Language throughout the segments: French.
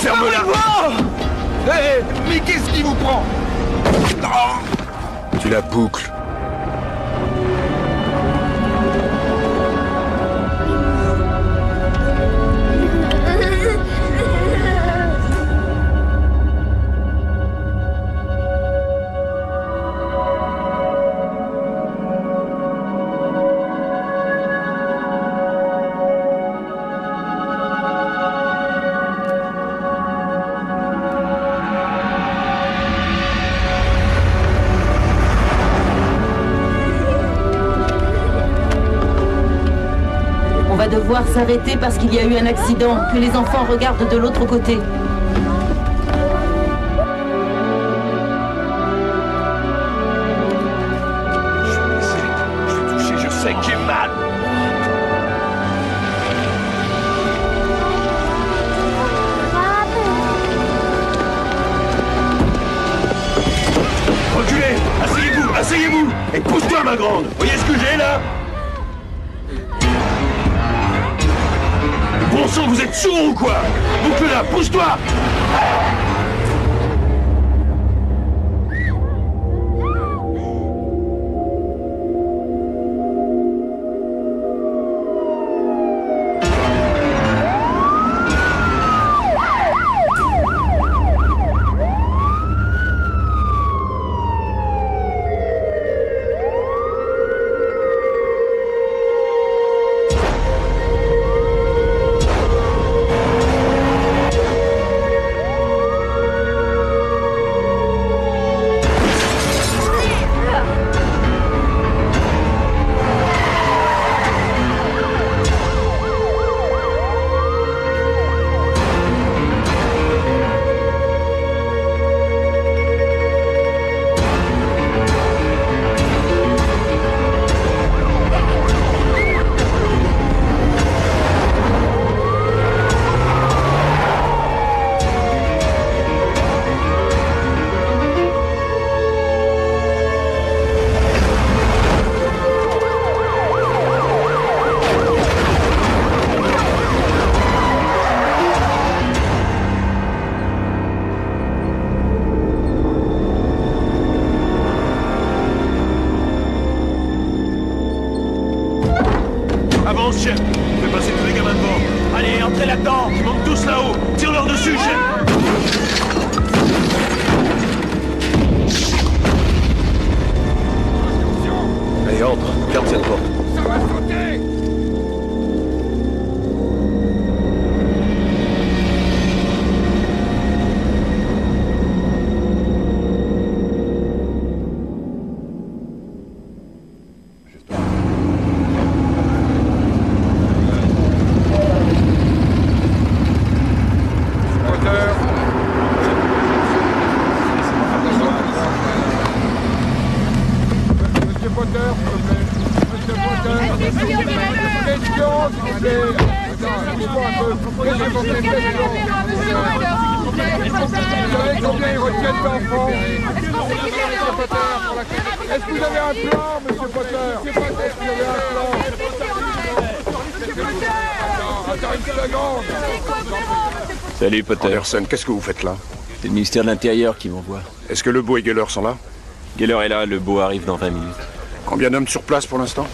Ferme-la! Hé, mais qu'est-ce qui vous prend? Tu la boucles. On va devoir s'arrêter parce qu'il y a eu un accident. Que les enfants regardent de l'autre côté. Je vais toucher, je sais que j'ai mal. Reculez! Asseyez-vous! Asseyez-vous! Et pousse-toi, ma grande! Voyez ce que j'ai, là? Bon sang, vous êtes sourds ou quoi? Boucle-la! Pousse-toi! Avance, chef! Fais passer tous les gamins devant! Allez, entrez là-dedans! Ils montent tous là-haut! Tire-leur dessus, chef! Allez, entre! Ferme cette porte! Ça va sauter! Monsieur Potter, s'il vous plaît. Question, s'il vous plaît. Attends, dis-moi un peu. Qu'est-ce que vous faites question? Vous savez combien ils retiennent d'enfants? Monsieur Potter, est-ce que vous avez un plan, Monsieur Potter? Est-ce que vous avez un plan? Attends une seconde. Salut Potter. Anderson, qu'est-ce que vous faites là? C'est le ministère de l'Intérieur qui m'envoie. Est-ce que Lebeau et Geller sont là? Geller est là, le beau arrive dans 20 minutes. Combien d'hommes sur place pour l'instant?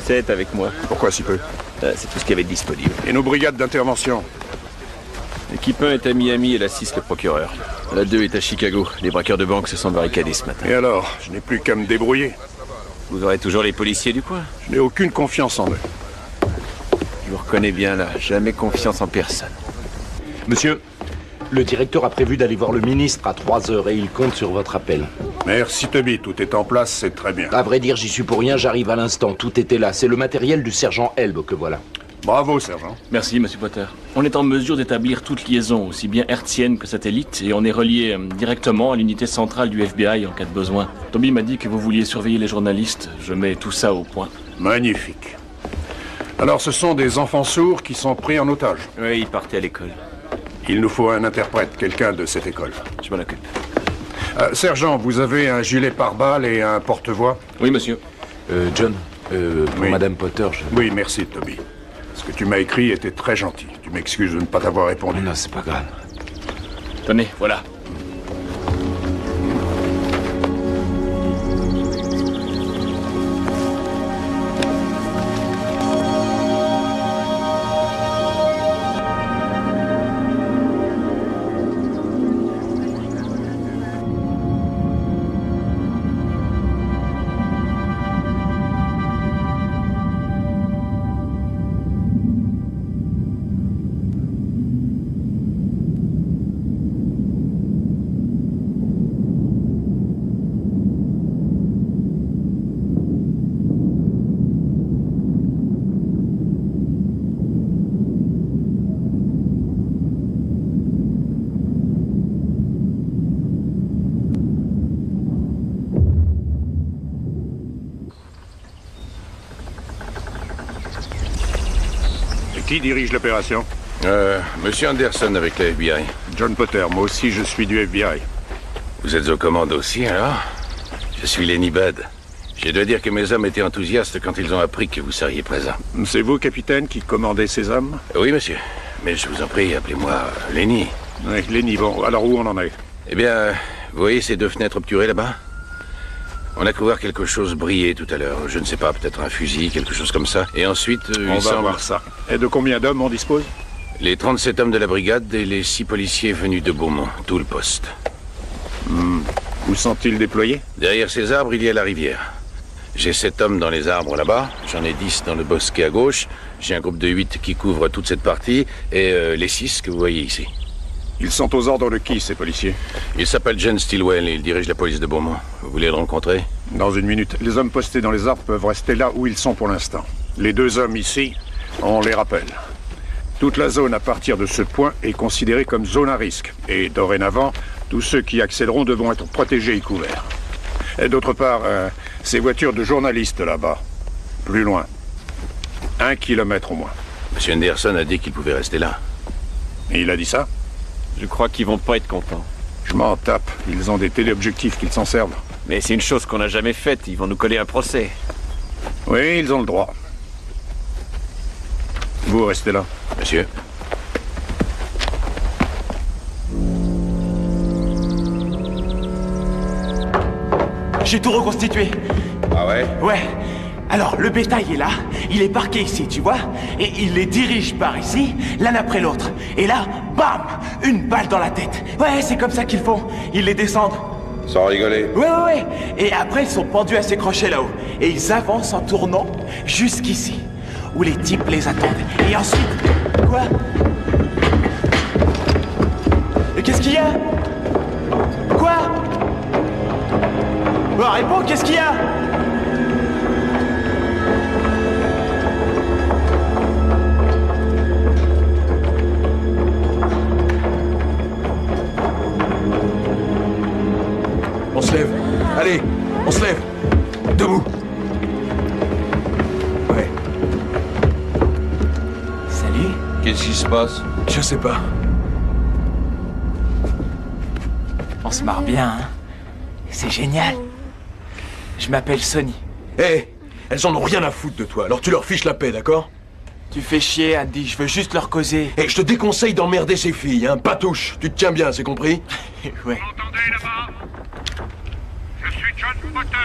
7 avec moi. Pourquoi si peu? C'est tout ce qu'il y avait de disponible. Et nos brigades d'intervention? L'équipe 1 est à Miami et la 6 le procureur. La 2 est à Chicago. Les braqueurs de banque se sont barricadés ce matin. Et alors? Je n'ai plus qu'à me débrouiller. Vous aurez toujours les policiers du coin. Je n'ai aucune confiance en eux. Je vous reconnais bien là. Jamais confiance en personne. Monsieur, le directeur a prévu d'aller voir le ministre à 3h et il compte sur votre appel. Merci Toby, tout est en place, c'est très bien. À vrai dire, j'y suis pour rien, j'arrive à l'instant, tout était là. C'est le matériel du sergent Elbe que voilà. Bravo, sergent. Merci, monsieur Potter. On est en mesure d'établir toute liaison, aussi bien hertzienne que satellite, et on est relié directement à l'unité centrale du FBI en cas de besoin. Toby m'a dit que vous vouliez surveiller les journalistes. Je mets tout ça au point. Magnifique. Alors, ce sont des enfants sourds qui sont pris en otage. Oui, ils partaient à l'école. Il nous faut un interprète, quelqu'un de cette école. Je m'en occupe. Sergent, vous avez un gilet pare-balles et un porte-voix? Oui, monsieur. John, pour Oui. Madame Potter, Oui, merci, Toby. Ce que tu m'as écrit était très gentil. Tu m'excuses de ne pas t'avoir répondu. Non, c'est pas grave. Tenez, voilà. Qui dirige l'opération? Monsieur Anderson avec la FBI. John Potter, moi aussi je suis du FBI. Vous êtes aux commandes aussi, alors? Je suis Lenny Budd. Je dois dire que mes hommes étaient enthousiastes quand ils ont appris que vous seriez présent. C'est vous, capitaine, qui commandez ces hommes? Oui, monsieur. Mais je vous en prie, appelez-moi Lenny. Oui, Lenny, bon, alors où on en est? Eh bien, vous voyez ces deux fenêtres obturées là-bas? On a cru voir quelque chose briller tout à l'heure. Je ne sais pas, peut-être un fusil, quelque chose comme ça. Et ensuite, on va voir ça. Et de combien d'hommes on dispose? Les 37 hommes de la brigade et les 6 policiers venus de Beaumont, tout le poste. Où sont-ils déployés? Derrière ces arbres, il y a la rivière. J'ai 7 hommes dans les arbres là-bas, j'en ai 10 dans le bosquet à gauche, j'ai un groupe de 8 qui couvre toute cette partie, et les 6 que vous voyez ici. Ils sont aux ordres de qui, ces policiers? Il s'appelle John Stilwell et il dirige la police de Beaumont. Vous voulez le rencontrer? Dans une minute. Les hommes postés dans les arbres peuvent rester là où ils sont pour l'instant. Les 2 hommes ici, on les rappelle. Toute la zone à partir de ce point est considérée comme zone à risque. Et dorénavant, tous ceux qui y accéderont devront être protégés et couverts. Et d'autre part, ces voitures de journalistes là-bas, plus loin. 1 kilomètre au moins. Monsieur Anderson a dit qu'il pouvait rester là. Et il a dit ça? Je crois qu'ils vont pas être contents. Je m'en tape. Ils ont des téléobjectifs qu'ils s'en servent. Mais c'est une chose qu'on n'a jamais faite, ils vont nous coller un procès. Oui, ils ont le droit. Vous restez là. Monsieur? J'ai tout reconstitué. Ah ouais? Ouais. Alors, le bétail est là, il est parqué ici, tu vois? Et il les dirige par ici, l'un après l'autre. Et là, bam! Une balle dans la tête. Ouais, c'est comme ça qu'ils font. Ils les descendent. Sans rigoler. Ouais. Et après, ils sont pendus à ces crochets là-haut. Et ils avancent en tournant jusqu'ici, où les types les attendent. Et ensuite... Quoi? Qu'est-ce qu'il y a? Quoi? Bah, réponds, qu'est-ce qu'il y a? On se lève. Allez, on se lève. Debout. Ouais. Salut. Qu'est-ce qui se passe? Je sais pas. On se marre bien, hein? C'est génial. Je m'appelle Sonny. Hé, elles en ont rien à foutre de toi, alors tu leur fiches la paix, d'accord? Tu fais chier, Andy, je veux juste leur causer. Hé, je te déconseille d'emmerder ces filles, hein? Pas touche, tu te tiens bien, c'est compris? Ouais. Entendez là-bas? Je suis John Potter.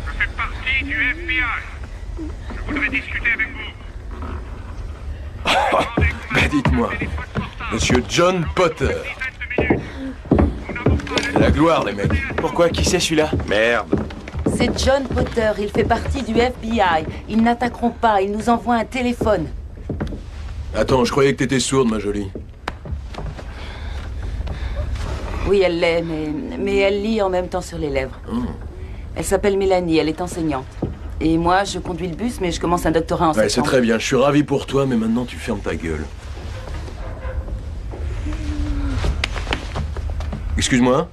Je fais partie du FBI. Je voudrais discuter avec vous. Ben dites-moi, Monsieur John Potter. C'est la gloire, les mecs. Pourquoi? Qui c'est celui-là? Merde. C'est John Potter, il fait partie du FBI. Ils n'attaqueront pas, ils nous envoient un téléphone. Attends, je croyais que t'étais sourde, ma jolie. Oui, elle l'est, mais elle lit en même temps sur les lèvres. Elle s'appelle Mélanie, elle est enseignante. Et moi, je conduis le bus, mais je commence un doctorat en Ouais, c'est septembre. très bien, je suis ravi pour toi, mais maintenant tu fermes ta gueule. Excuse-moi.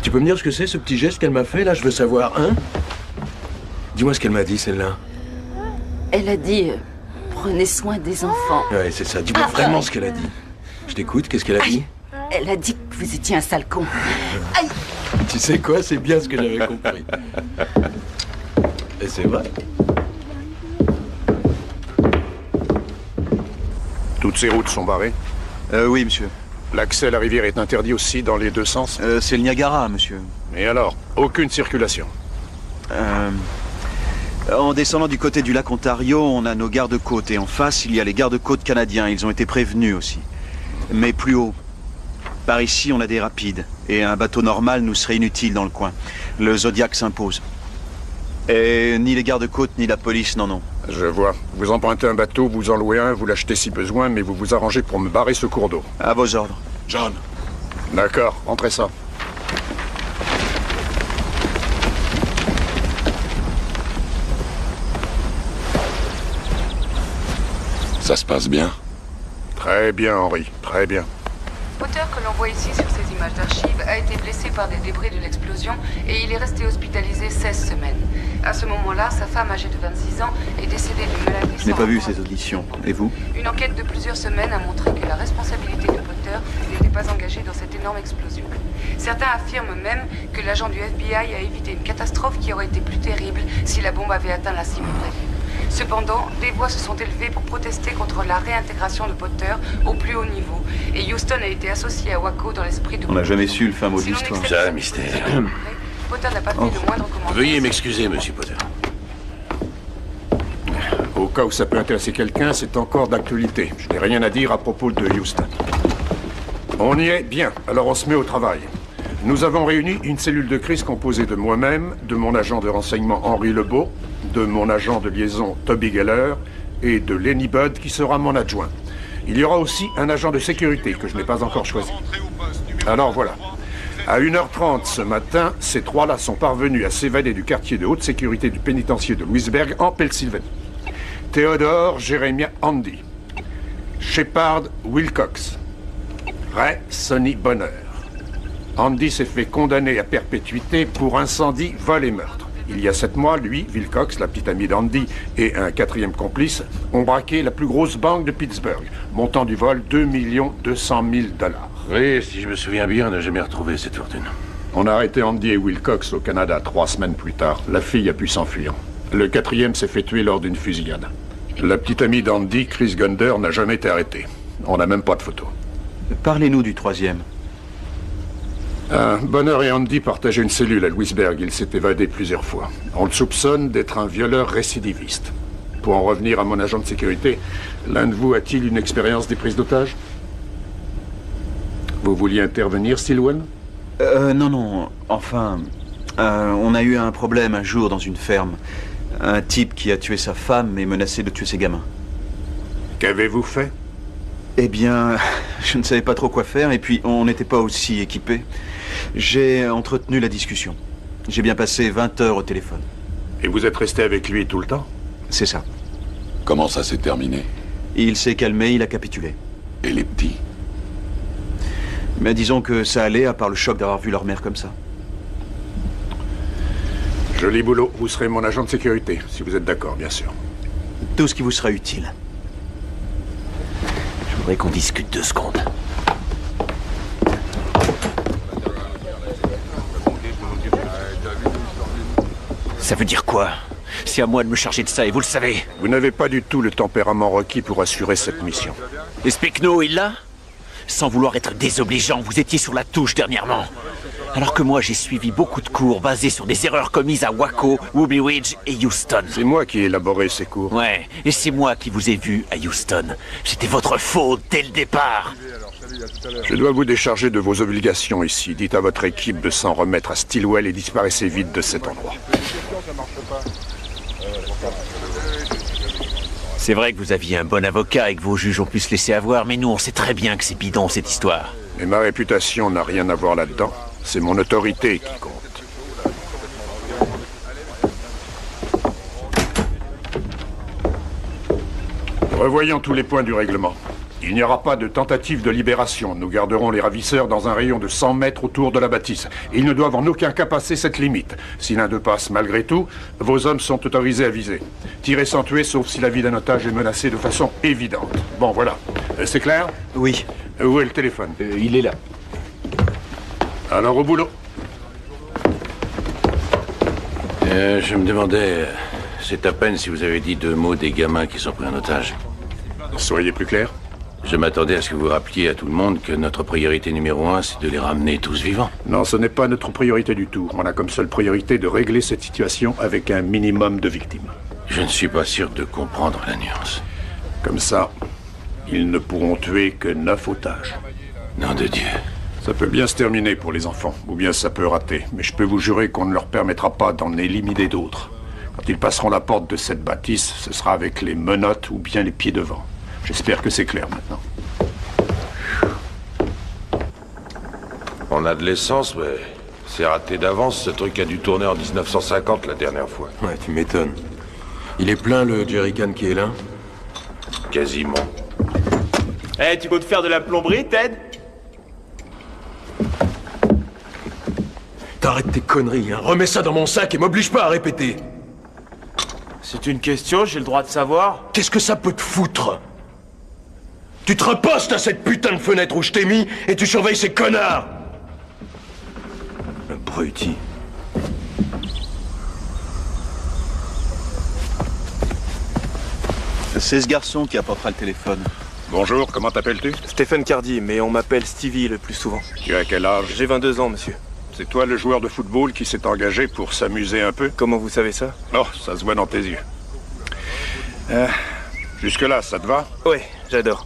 Tu peux me dire ce que c'est, ce petit geste qu'elle m'a fait, là? Je veux savoir, hein? Dis-moi ce qu'elle m'a dit, celle-là. Elle a dit, prenez soin des enfants. Ouais, c'est ça. Dis-moi vraiment ce qu'elle a dit. Je t'écoute, qu'est-ce qu'elle a dit? Elle a dit que vous étiez un sale con. Aïe! Tu sais quoi? C'est bien ce que j'avais compris. Et c'est vrai. Toutes ces routes sont barrées? Oui, monsieur. L'accès à la rivière est interdit aussi dans les deux sens? C'est le Niagara, monsieur. Et alors? Aucune circulation? En descendant du côté du lac Ontario, on a nos gardes-côtes. Et en face, il y a les gardes-côtes canadiens. Ils ont été prévenus aussi. Mais plus haut. Par ici, on a des rapides. Et un bateau normal nous serait inutile dans le coin. Le Zodiac s'impose. Et ni les gardes-côtes, ni la police n'en ont. Je vois. Vous empruntez un bateau, vous en louez un, vous l'achetez si besoin, mais vous vous arrangez pour me barrer ce cours d'eau. À vos ordres. John. D'accord, rentrez ça. Ça se passe bien? Très bien, Henry, très bien. Potter, que l'on voit ici sur ces images d'archives, a été blessé par des débris de l'explosion et il est resté hospitalisé 16 semaines. À ce moment-là, sa femme, âgée de 26 ans, est décédée d'une maladie Je n'ai sans pas vu rapport. ces auditions. Et vous? Une enquête de plusieurs semaines a montré que la responsabilité de Potter n'était pas engagée dans cette énorme explosion. Certains affirment même que l'agent du FBI a évité une catastrophe qui aurait été plus terrible si la bombe avait atteint la cible prévue. Cependant, des voix se sont élevées pour protester contre la réintégration de Potter au plus haut niveau. Et Houston a été associé à Waco dans l'esprit de... On n'a jamais su le fin mot de l'histoire. Ça, mystère. Potter n'a pas fait le moindre commentaire. Veuillez m'excuser, monsieur Potter. Au cas où ça peut intéresser quelqu'un, c'est encore d'actualité. Je n'ai rien à dire à propos de Houston. On y est? Bien. Alors on se met au travail. Nous avons réuni une cellule de crise composée de moi-même, de mon agent de renseignement Henry Lebeau, de mon agent de liaison Toby Geller et de Lenny Budd qui sera mon adjoint. Il y aura aussi un agent de sécurité que je n'ai pas encore choisi. Alors voilà. À 1h30 ce matin, ces trois-là sont parvenus à s'évader du quartier de haute sécurité du pénitencier de Louisburg en Pennsylvanie. Theodore Jeremiah Andy. Shepard Wilcox. Ray Sonny Bonner. Andy s'est fait condamner à perpétuité pour incendie, vol et meurtre. Il y a 7 mois, lui, Wilcox, la petite amie d'Andy, et un quatrième complice ont braqué la plus grosse banque de Pittsburgh, montant du vol 2 200 000 $. Oui, si je me souviens bien, on n'a jamais retrouvé cette fortune. On a arrêté Andy et Wilcox au Canada 3 semaines plus tard. La fille a pu s'enfuir. Le quatrième s'est fait tuer lors d'une fusillade. La petite amie d'Andy, Chris Gunder, n'a jamais été arrêtée. On n'a même pas de photo. Parlez-nous du troisième. Bonner et Andy partageaient une cellule à Louisburg. Il s'est évadé plusieurs fois. On le soupçonne d'être un violeur récidiviste. Pour en revenir à mon agent de sécurité, l'un de vous a-t-il une expérience des prises d'otages? Vous vouliez intervenir, Stilwell? Non. Enfin, on a eu un problème un jour dans une ferme. Un type qui a tué sa femme et menacé de tuer ses gamins. Qu'avez-vous fait? Eh bien, je ne savais pas trop quoi faire et puis on n'était pas aussi équipés. J'ai entretenu la discussion. J'ai bien passé 20 heures au téléphone. Et vous êtes resté avec lui tout le temps? C'est ça. Comment ça s'est terminé? Il s'est calmé, il a capitulé. Et les petits? Mais disons que ça allait, à part le choc d'avoir vu leur mère comme ça. Joli boulot. Vous serez mon agent de sécurité, si vous êtes d'accord, bien sûr. Tout ce qui vous sera utile. Je voudrais qu'on discute 2 secondes. Ça veut dire quoi? C'est à moi de me charger de ça et vous le savez. Vous n'avez pas du tout le tempérament requis pour assurer cette mission. Et Specno, il l'a? Sans vouloir être désobligeant, vous étiez sur la touche dernièrement. Alors que moi, j'ai suivi beaucoup de cours basés sur des erreurs commises à Waco, Ruby Ridge et Houston. C'est moi qui ai élaboré ces cours. Ouais, et c'est moi qui vous ai vu à Houston. C'était votre faute dès le départ. Je dois vous décharger de vos obligations ici. Dites à votre équipe de s'en remettre à Stilwell et disparaissez vite de cet endroit. C'est vrai que vous aviez un bon avocat et que vos juges ont pu se laisser avoir, mais nous, on sait très bien que c'est bidon, cette histoire. Et ma réputation n'a rien à voir là-dedans. C'est mon autorité qui compte. Revoyons tous les points du règlement. Il n'y aura pas de tentative de libération. Nous garderons les ravisseurs dans un rayon de 100 mètres autour de la bâtisse. Ils ne doivent en aucun cas passer cette limite. Si l'un d'eux passe malgré tout, vos hommes sont autorisés à viser. Tirez sans tuer, sauf si la vie d'un otage est menacée de façon évidente. Bon, voilà. C'est clair? Oui. Où est le téléphone? Il est là. Alors au boulot. Je me demandais, c'est à peine si vous avez dit 2 mots des gamins qui sont pris en otage. Soyez plus clair. Je m'attendais à ce que vous rappeliez à tout le monde que notre priorité numéro 1, c'est de les ramener tous vivants. Non, ce n'est pas notre priorité du tout. On a comme seule priorité de régler cette situation avec un minimum de victimes. Je ne suis pas sûr de comprendre la nuance. Comme ça, ils ne pourront tuer que 9 otages. Nom de Dieu. Ça peut bien se terminer pour les enfants, ou bien ça peut rater. Mais je peux vous jurer qu'on ne leur permettra pas d'en éliminer d'autres. Quand ils passeront la porte de cette bâtisse, ce sera avec les menottes ou bien les pieds devant. J'espère que c'est clair maintenant. On a de l'essence, mais c'est raté d'avance. Ce truc a dû tourner en 1950 la dernière fois. Ouais, tu m'étonnes. Il est plein, le jerrycan qui est là? Quasiment. Eh, tu comptes faire de la plomberie, Ted? T'arrêtes tes conneries, hein. Remets ça dans mon sac et m'oblige pas à répéter. C'est une question, j'ai le droit de savoir. Qu'est-ce que ça peut te foutre? Tu te repostes à cette putain de fenêtre où je t'ai mis et tu surveilles ces connards! Abruti. C'est ce garçon qui apportera le téléphone. Bonjour, comment t'appelles-tu? Stephen Cardy, mais on m'appelle Stevie le plus souvent. Tu as quel âge? J'ai 22 ans, monsieur. C'est toi le joueur de football qui s'est engagé pour s'amuser un peu? Comment vous savez ça? Oh, ça se voit dans tes yeux. Jusque-là, ça te va? Ouais, j'adore.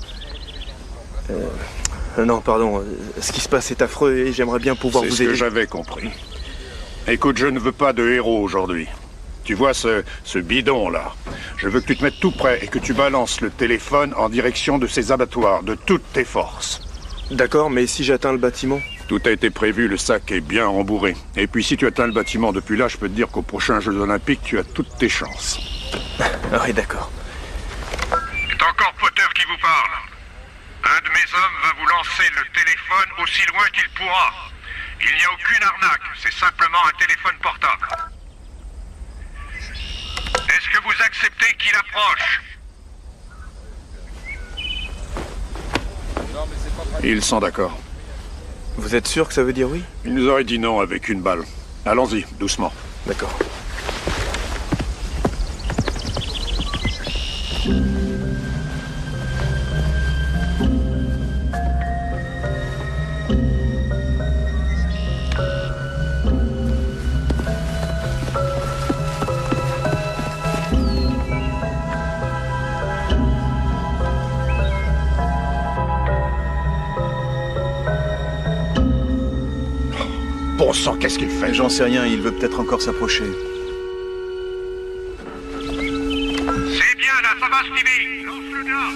Non, pardon. Ce qui se passe est affreux et j'aimerais bien pouvoir vous aider. C'est ce que j'avais compris. Écoute, je ne veux pas de héros aujourd'hui. Tu vois ce bidon-là? Je veux que tu te mettes tout près et que tu balances le téléphone en direction de ces abattoirs, de toutes tes forces. D'accord, mais si j'atteins le bâtiment? Tout a été prévu, le sac est bien rembourré. Et puis si tu atteins le bâtiment depuis là, je peux te dire qu'aux prochains Jeux Olympiques, tu as toutes tes chances. Ah oui, d'accord. C'est encore Potter qui vous parle. Un de mes hommes va vous lancer le téléphone aussi loin qu'il pourra. Il n'y a aucune arnaque, c'est simplement un téléphone portable. Est-ce que vous acceptez qu'il approche? Ils sont d'accord. Vous êtes sûr que ça veut dire oui? Il nous aurait dit non avec une balle. Allons-y, doucement. D'accord. Bon sang, qu'est-ce qu'il fait? J'en sais rien, il veut peut-être encore s'approcher. C'est bien là, ça va Stevie. Lance-le de là.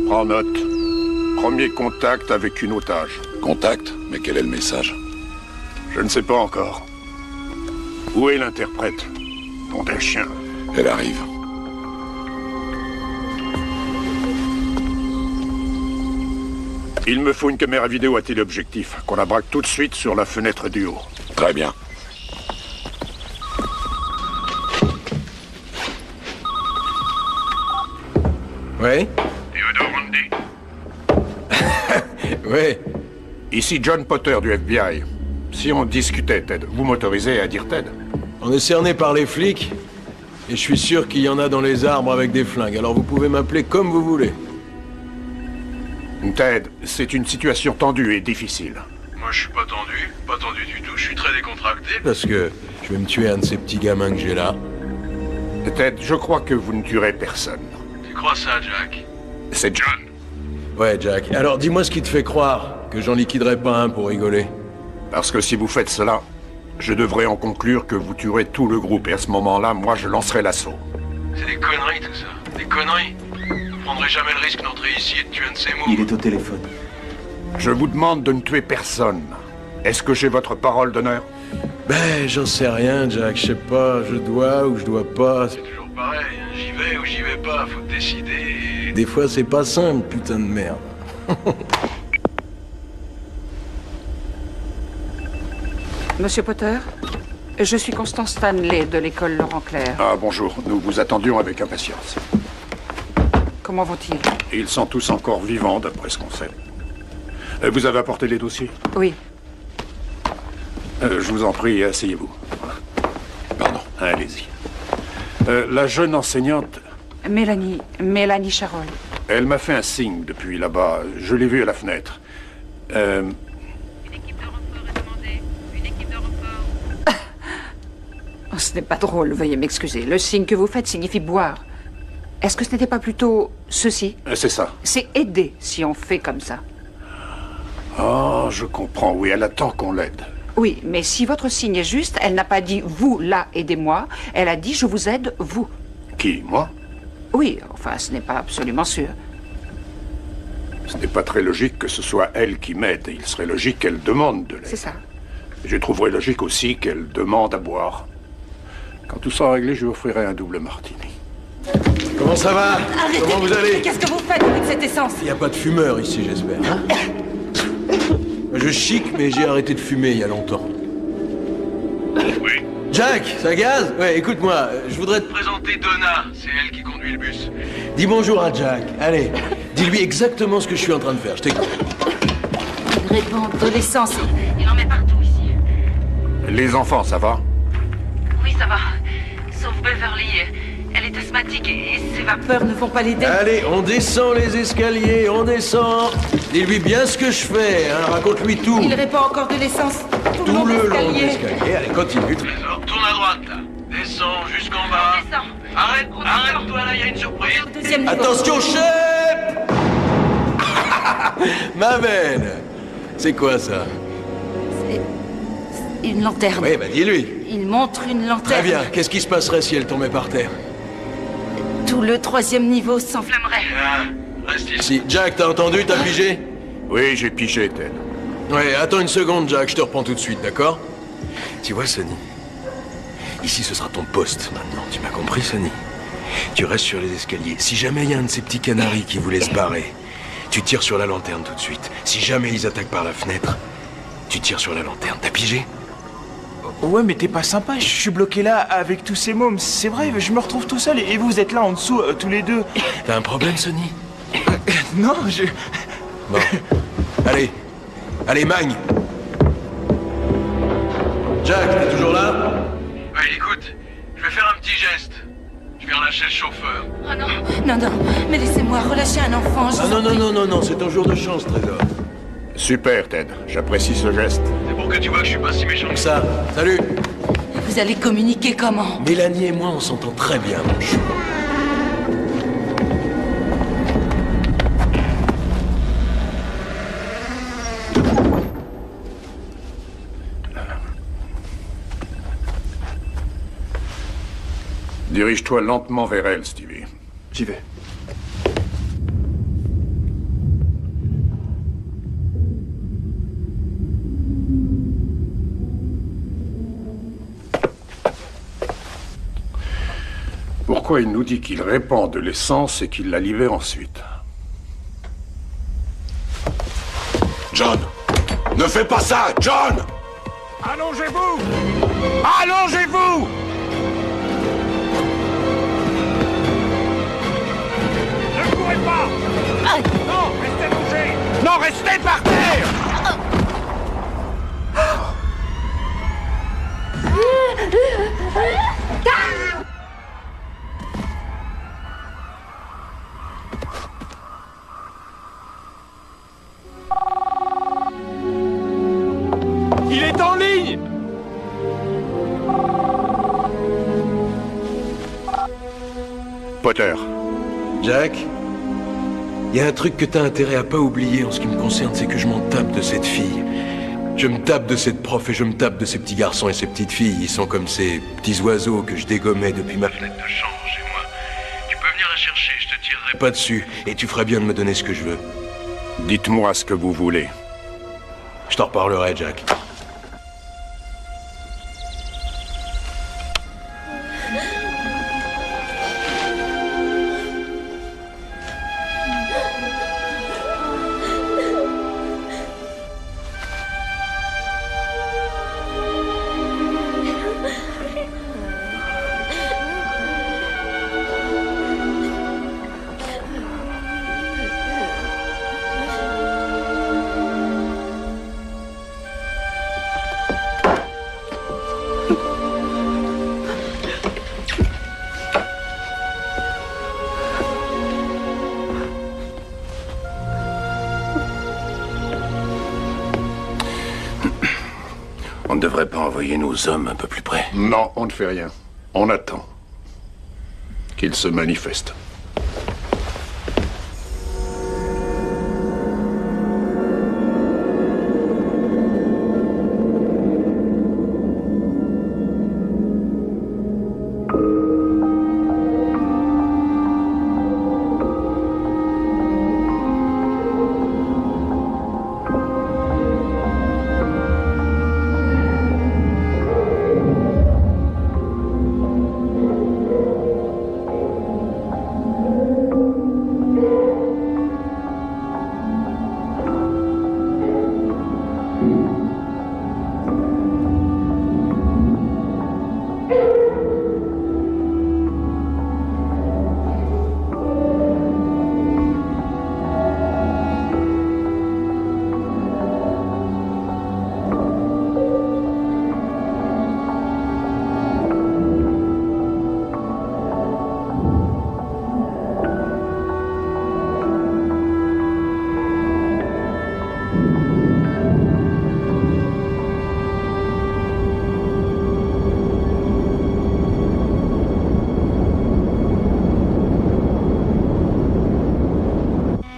Prends note. Premier contact avec une otage. Contact? Mais quel est le message? Je ne sais pas encore. Où est l'interprète? Nom d'un chien. Elle arrive. Il me faut une caméra vidéo à téléobjectif, qu'on la braque tout de suite sur la fenêtre du haut. Très bien. Ouais? Theodore Randy? Ouais. Ici John Potter du FBI. Si on discutait, Ted, vous m'autorisez à dire Ted? On est cerné par les flics, et je suis sûr qu'il y en a dans les arbres avec des flingues, alors vous pouvez m'appeler comme vous voulez. Ted, c'est une situation tendue et difficile. Moi, je suis pas tendu du tout, je suis très décontracté. Parce que je vais me tuer un de ces petits gamins que j'ai là. Ted, je crois que vous ne tuerez personne. Tu crois ça, Jack? C'est John. Ouais, Jack. Alors dis-moi ce qui te fait croire que j'en liquiderai pas un pour rigoler. Parce que si vous faites cela, je devrais en conclure que vous tuerez tout le groupe, et à ce moment-là, moi, je lancerai l'assaut. C'est des conneries, tout ça. Des conneries. Je prendrai jamais le risque d'entrer ici et de tuer un de ces mots. Il est au téléphone. Je vous demande de ne tuer personne. Est-ce que j'ai votre parole d'honneur? Ben, j'en sais rien, Jack. Je sais pas, je dois ou je dois pas. C'est toujours pareil, hein. J'y vais ou j'y vais pas, faut décider. Des fois, c'est pas simple, putain de merde. Monsieur Potter, je suis Constance Stanley de l'école Laurent Clair. Ah, bonjour. Nous vous attendions avec impatience. Comment vont-ils? Ils sont tous encore vivants, d'après ce qu'on sait. Vous avez apporté les dossiers? Oui. Je vous en prie, asseyez-vous. Pardon, allez-y. La jeune enseignante... Mélanie Charol. Elle m'a fait un signe depuis là-bas. Je l'ai vue à la fenêtre. Oh, ce n'est pas drôle, veuillez m'excuser. Le signe que vous faites signifie boire. Est-ce que ce n'était pas plutôt ceci? C'est ça. C'est aider si on fait comme ça. Oh, je comprends. Oui, elle attend qu'on l'aide. Oui, mais si votre signe est juste, elle n'a pas dit « vous, là, aidez-moi ». Elle a dit « je vous aide, vous ». Qui, moi? Oui, enfin, ce n'est pas absolument sûr. Ce n'est pas très logique que ce soit elle qui m'aide. Il serait logique qu'elle demande de l'aide. C'est ça. Je trouverais logique aussi qu'elle demande à boire. Quand tout sera réglé, je vous offrirai un double martini. Comment ça va? Arrêtez. Comment vous allez? Qu'est-ce que vous faites avec cette essence? Y a pas de fumeur ici, j'espère. Hein? Je chic, mais j'ai arrêté de fumer il y a longtemps. Oui. Jack, ça gaze? Ouais, écoute-moi, je voudrais te... Présenter Donna, c'est elle qui conduit le bus. Dis bonjour à Jack. Allez, dis-lui exactement ce que je suis en train de faire. Je t'écoute. Il répand de l'essence. Il en met partout ici. Les enfants, ça va? Oui, ça va. Sauf Beverly. Elle est asthmatique et ses vapeurs ne vont pas l'aider. Allez, on descend les escaliers, on descend. Dis-lui bien ce que je fais, hein. Raconte-lui tout. Il répand encore de l'essence tout le long de le long de l'escalier. l'escalier. Allez, continue. Trésor, tourne à droite, là. Descends jusqu'en bas. Descends. Arrête-toi, là, il y a une surprise. Deuxième niveau. Attention, chef. Ma belle. C'est quoi ça? C'est une lanterne. Oui, bah dis-lui. Il montre une lanterne. Très bien. Qu'est-ce qui se passerait si elle tombait par terre? Tout le 3e niveau s'enflammerait. Reste ici. Si, Jack, t'as entendu? T'as pigé? Oui, j'ai pigé, Ted. Ouais, attends une seconde, Jack, je te reprends tout de suite, d'accord? Tu vois, Sonny, ici ce sera ton poste maintenant, tu m'as compris, Sonny? Tu restes sur les escaliers. Si jamais il y a un de ces petits canaris qui voulait se barrer, tu tires sur la lanterne tout de suite. Si jamais ils attaquent par la fenêtre, tu tires sur la lanterne. T'as pigé? Ouais, mais t'es pas sympa, je suis bloqué là avec tous ces mômes. C'est vrai, je me retrouve tout seul et vous êtes là en dessous, tous les deux. T'as un problème, Sonny? Non, je... Bon. Allez. Allez, Magne. Jack, t'es toujours là? Ouais, écoute, je vais faire un petit geste. Je vais relâcher le chauffeur. Oh non, non, mais laissez-moi relâcher un enfant. Ah non, c'est ton jour de chance, Trésor. Super, Ted. J'apprécie ce geste. C'est pour que tu vois que je suis pas si méchant. Comme ça, salut. Vous allez communiquer comment? Mélanie et moi, on s'entend très bien, mon chou. Dirige-toi lentement vers elle, Stevie. J'y vais. Pourquoi il nous dit qu'il répand de l'essence et qu'il la libère ensuite? John! Ne fais pas ça, John! Allongez-vous! Allongez-vous! Ne courez pas! Non, restez bougés! Non, restez par terre! Il est en ligne! Potter. Jack, il y a un truc que t'as intérêt à pas oublier en ce qui me concerne, c'est que je m'en tape de cette fille. Je me tape de cette prof et je me tape de ces petits garçons et ces petites filles. Ils sont comme ces petits oiseaux que je dégommais depuis ma fenêtre de chambre chez moi. Tu peux venir la chercher, je te tirerai pas dessus. Et tu ferais bien de me donner ce que je veux. Dites-moi ce que vous voulez. Je t'en reparlerai, Jack. On ne devrait pas envoyer nos hommes un peu plus près. Non, on ne fait rien. On attend. Qu'ils se manifestent.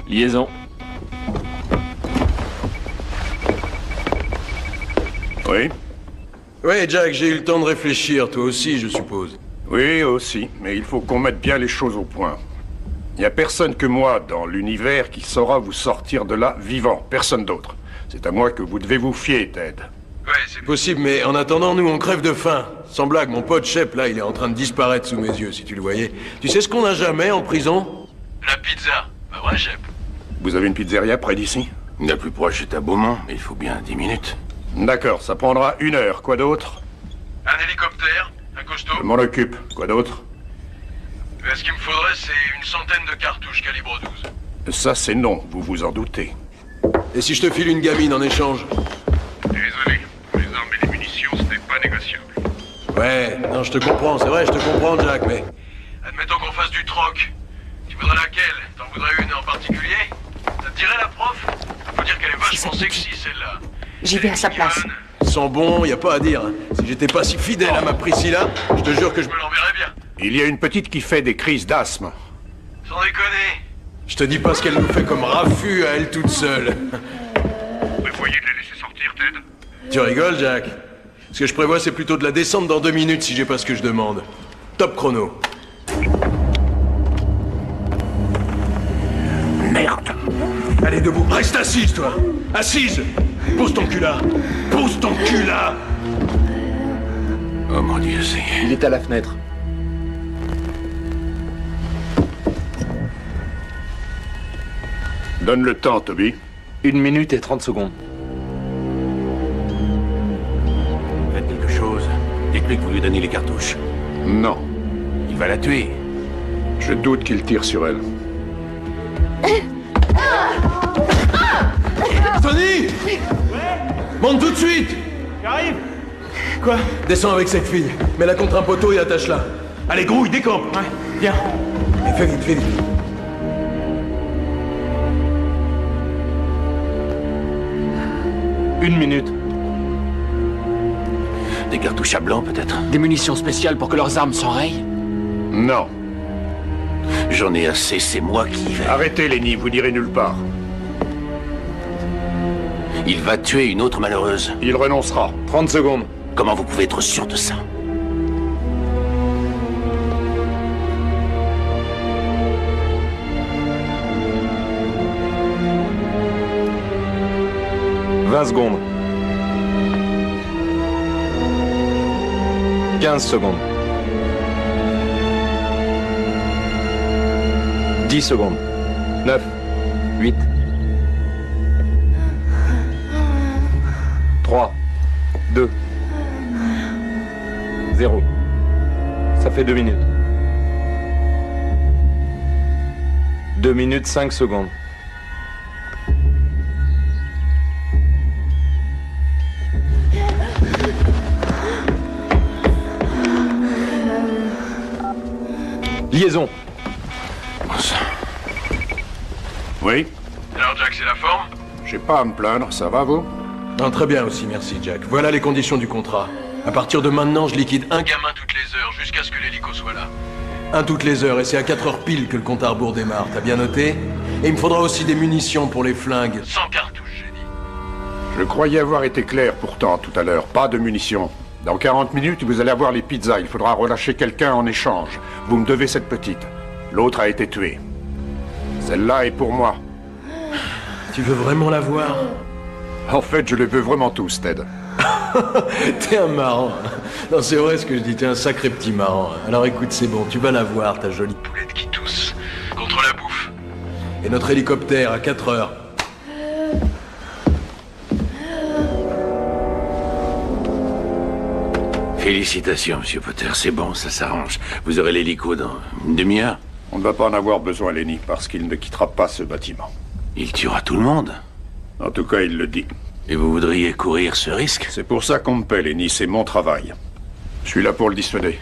Liaison. Oui? Oui, Jack, j'ai eu le temps de réfléchir, toi aussi, je suppose. Oui, aussi, mais il faut qu'on mette bien les choses au point. Il n'y a personne que moi dans l'univers qui saura vous sortir de là vivant, personne d'autre. C'est à moi que vous devez vous fier, Ted. Ouais, c'est possible, mais en attendant, nous, on crève de faim. Sans blague, mon pote Shep, là, il est en train de disparaître sous mes yeux, si tu le voyais. Tu sais ce qu'on n'a jamais en prison? La pizza. Bah ouais, Shep. Vous avez une pizzeria près d'ici? La plus proche est à Beaumont, mais il faut bien 10 minutes. D'accord, ça prendra 1 heure. Quoi d'autre? Un hélicoptère, un costaud. Je m'en occupe. Quoi d'autre? Ce qu'il me faudrait, c'est une centaine de cartouches calibre 12. Ça, c'est non, vous vous en doutez. Et si je te file une gamine en échange? Désolé, les armes et les munitions, ce n'est pas négociable. Ouais, non, je te comprends, c'est vrai, je te comprends, Jack, mais... Admettons qu'on fasse du troc. Tu voudrais laquelle? T'en voudrais une en particulier? Ça te dirait la prof? Faut dire qu'elle est vachement sexy, celle-là. J'y vais à sa place. Ils sont bons, y a pas à dire. Si j'étais pas si fidèle à ma Priscilla, je te jure que je me l'enverrais bien. Il y a une petite qui fait des crises d'asthme. Sans déconner. Je te dis pas ce qu'elle nous fait comme raffut à elle toute seule. Vous prévoyez de la laisser sortir, Ted? Tu rigoles, Jack? Ce que je prévois, c'est plutôt de la descendre dans 2 minutes si j'ai pas ce que je demande. Top chrono. Merde! Allez, debout. Reste assise, toi. Assise. Pose ton cul là. Pose ton cul là. Oh mon Dieu, c'est... Il est à la fenêtre. Donne le temps, Toby. 1 minute et 30 secondes. Faites quelque chose. Dites-lui que vous lui donnez les cartouches. Non. Il va la tuer. Je doute qu'il tire sur elle. Tony! Monte tout de suite! J'arrive. Quoi? Descends avec cette fille. Mets-la contre un poteau et attache-la. Allez, grouille, décampe! Ouais, viens. Et fais vite, fais vite. Une minute. Des cartouches à blanc, peut-être? Des munitions spéciales pour que leurs armes s'enrayent? Non. J'en ai assez, c'est moi qui vais. Arrêtez, Lenny, vous n'irez nulle part. Il va tuer une autre malheureuse. Il renoncera. 30 secondes. Comment vous pouvez être sûr de ça? « 20 secondes. 15 secondes. 10 secondes. 9, 8, 3, 2, 0. Ça fait 2 minutes. 2 minutes 5 secondes. Liaison. Oui? Alors Jack, c'est la forme? J'ai pas à me plaindre, ça va vous? Non, très bien aussi, merci Jack. Voilà les conditions du contrat. À partir de maintenant, je liquide un gamin toutes les heures, jusqu'à ce que l'hélico soit là. Un toutes les heures, et c'est à 4 heures pile que le compte à rebours démarre, t'as bien noté? Et il me faudra aussi des munitions pour les flingues. 100 cartouches, j'ai dit. Je croyais avoir été clair pourtant tout à l'heure, pas de munitions. Dans 40 minutes, vous allez avoir les pizzas, il faudra relâcher quelqu'un en échange. Vous me devez cette petite. L'autre a été tuée. Celle-là est pour moi. Tu veux vraiment la voir? En fait, je les veux vraiment tous, Ted. T'es un marrant. Non, c'est vrai ce que je dis, t'es un sacré petit marrant. Alors écoute, c'est bon, tu vas la voir, ta jolie poulette qui tousse. Contre la bouffe. Et notre hélicoptère à 4 heures. Félicitations, Monsieur Potter, c'est bon, ça s'arrange. Vous aurez l'hélico dans une demi-heure. On ne va pas en avoir besoin, Lenny, parce qu'il ne quittera pas ce bâtiment. Il tuera tout le monde. En tout cas, il le dit. Et vous voudriez courir ce risque? C'est pour ça qu'on me paie, Lenny, c'est mon travail. Je suis là pour le dissuader.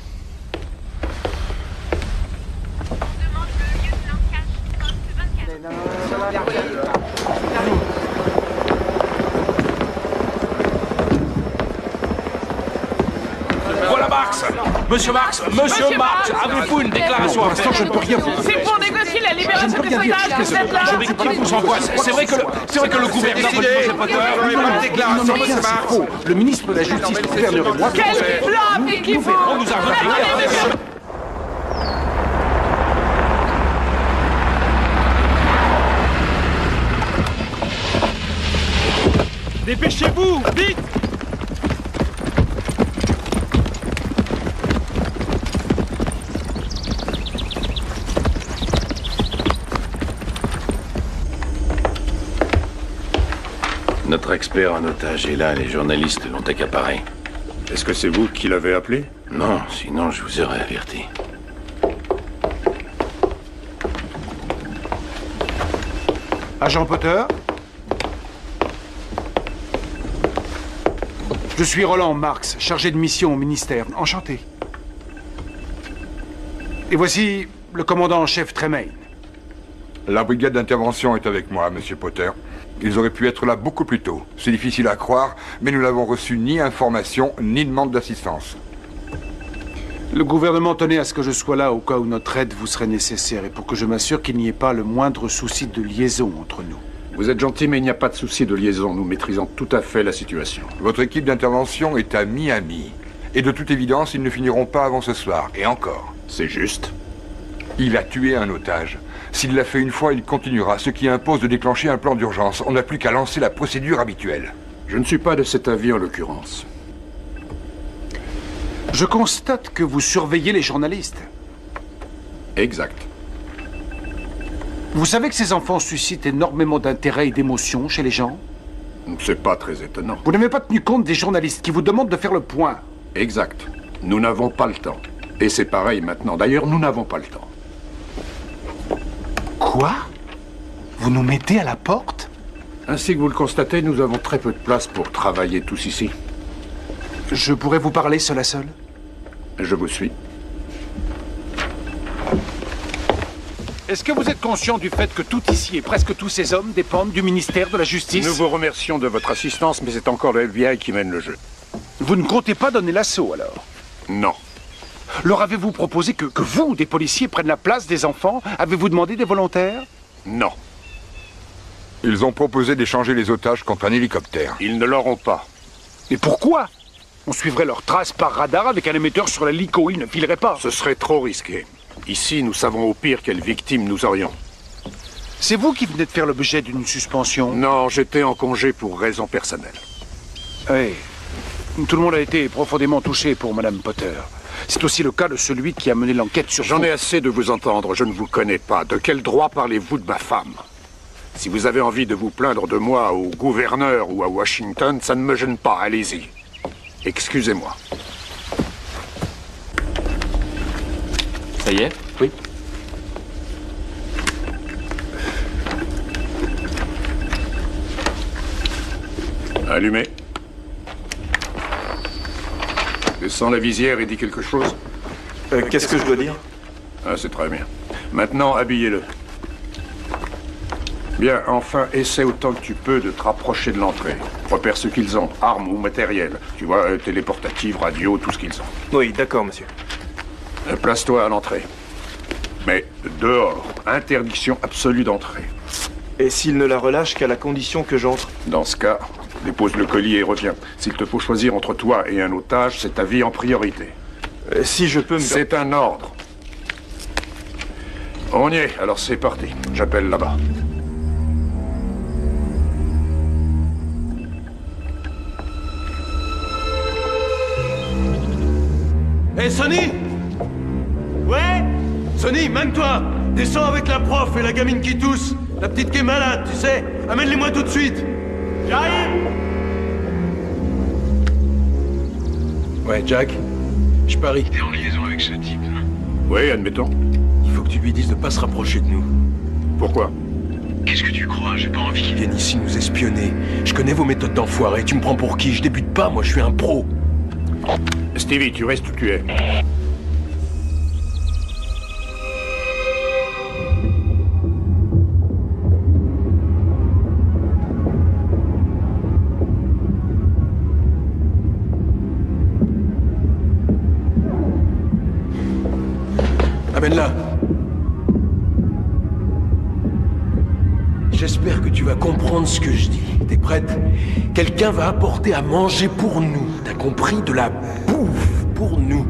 Voilà Marx! Monsieur Marx! Monsieur Marx! Avez-vous une déclaration à faire? Je ne peux rien vous dire. C'est pour négocier la libération des otages que vous êtes là. Je vais qui vous envoie. C'est vrai que le gouvernement... Vous n'avez pas de déclaration, monsieur Marx. Le ministre de la Justice, le gouverneur et moi... Quel plan appliquez-vous? On nous a refait... Dépêchez-vous! Vite! Notre expert en otage est là, les journalistes l'ont accaparé. Est-ce que c'est vous qui l'avez appelé? Non, sinon je vous aurais averti. Agent Potter? Je suis Roland Marx, chargé de mission au ministère. Enchanté. Et voici le commandant en chef Tremaine. La brigade d'intervention est avec moi, Monsieur Potter. Ils auraient pu être là beaucoup plus tôt. C'est difficile à croire, mais nous n'avons reçu ni information, ni demande d'assistance. Le gouvernement tenait à ce que je sois là au cas où notre aide vous serait nécessaire et pour que je m'assure qu'il n'y ait pas le moindre souci de liaison entre nous. Vous êtes gentil, mais il n'y a pas de souci de liaison. Nous maîtrisons tout à fait la situation. Votre équipe d'intervention est à Miami. Et de toute évidence, ils ne finiront pas avant ce soir. Et encore. C'est juste. Il a tué un otage. S'il l'a fait une fois, il continuera, ce qui impose de déclencher un plan d'urgence. On n'a plus qu'à lancer la procédure habituelle. Je ne suis pas de cet avis en l'occurrence. Je constate que vous surveillez les journalistes. Exact. Vous savez que ces enfants suscitent énormément d'intérêt et d'émotion chez les gens? C'est pas très étonnant. Vous n'avez pas tenu compte des journalistes qui vous demandent de faire le point. Exact. Nous n'avons pas le temps. Et c'est pareil maintenant. D'ailleurs, nous n'avons pas le temps. Quoi? Vous nous mettez à la porte? Ainsi que vous le constatez, nous avons très peu de place pour travailler tous ici. Je pourrais vous parler seul à seul? Je vous suis. Est-ce que vous êtes conscient du fait que tout ici et presque tous ces hommes dépendent du ministère de la Justice? Nous vous remercions de votre assistance, mais c'est encore le FBI qui mène le jeu. Vous ne comptez pas donner l'assaut, alors? Non. Leur avez-vous proposé que vous, des policiers, prennent la place des enfants? Avez-vous demandé des volontaires? Non. Ils ont proposé d'échanger les otages contre un hélicoptère. Ils ne l'auront pas. Mais pourquoi? On suivrait leurs traces par radar avec un émetteur sur l'hélico, ils ne fileraient pas. Ce serait trop risqué. Ici, nous savons au pire quelle victime nous aurions. C'est vous qui venez de faire l'objet d'une suspension? Non, j'étais en congé pour raisons personnelles. Oui. Tout le monde a été profondément touché pour Madame Potter. C'est aussi le cas de celui qui a mené l'enquête sur... J'en ai assez de vous entendre, je ne vous connais pas. De quel droit parlez-vous de ma femme? Si vous avez envie de vous plaindre de moi au gouverneur ou à Washington, ça ne me gêne pas, allez-y. Excusez-moi. Ça y est? Oui. Allumez. Descends la visière et dis quelque chose. Qu'est-ce que je dois dire? Ah, c'est très bien. Maintenant, habillez-le. Bien, enfin, essaie autant que tu peux de te rapprocher de l'entrée. Repère ce qu'ils ont, armes ou matériel. Tu vois, téléportative, radio, tout ce qu'ils ont. Oui, d'accord, monsieur. Place-toi à l'entrée. Mais dehors, interdiction absolue d'entrée. Et s'il ne la relâche qu'à la condition que j'entre? Dans ce cas, dépose le collier et reviens. S'il te faut choisir entre toi et un otage, c'est ta vie en priorité. Si je peux me... C'est un ordre. On y est, alors c'est parti. J'appelle là-bas. Hé, Sonny! Ouais? Sonny, même toi! Descends avec la prof et la gamine qui tousse. La petite qui est malade, tu sais. Amène-les-moi tout de suite. J'arrive! Ouais, Jack, je parie que t'es en liaison avec ce type. Oui, admettons. Il faut que tu lui dises de pas se rapprocher de nous. Pourquoi? Qu'est-ce que tu crois? J'ai pas envie qu'il vienne ici nous espionner. Je connais vos méthodes d'enfoiré. Tu me prends pour qui? Je débute pas, moi je suis un pro. Stevie, tu restes où tu es. Amène-la. J'espère que tu vas comprendre ce que je dis. T'es prête? Quelqu'un va apporter à manger pour nous. T'as compris? De la bouffe pour nous.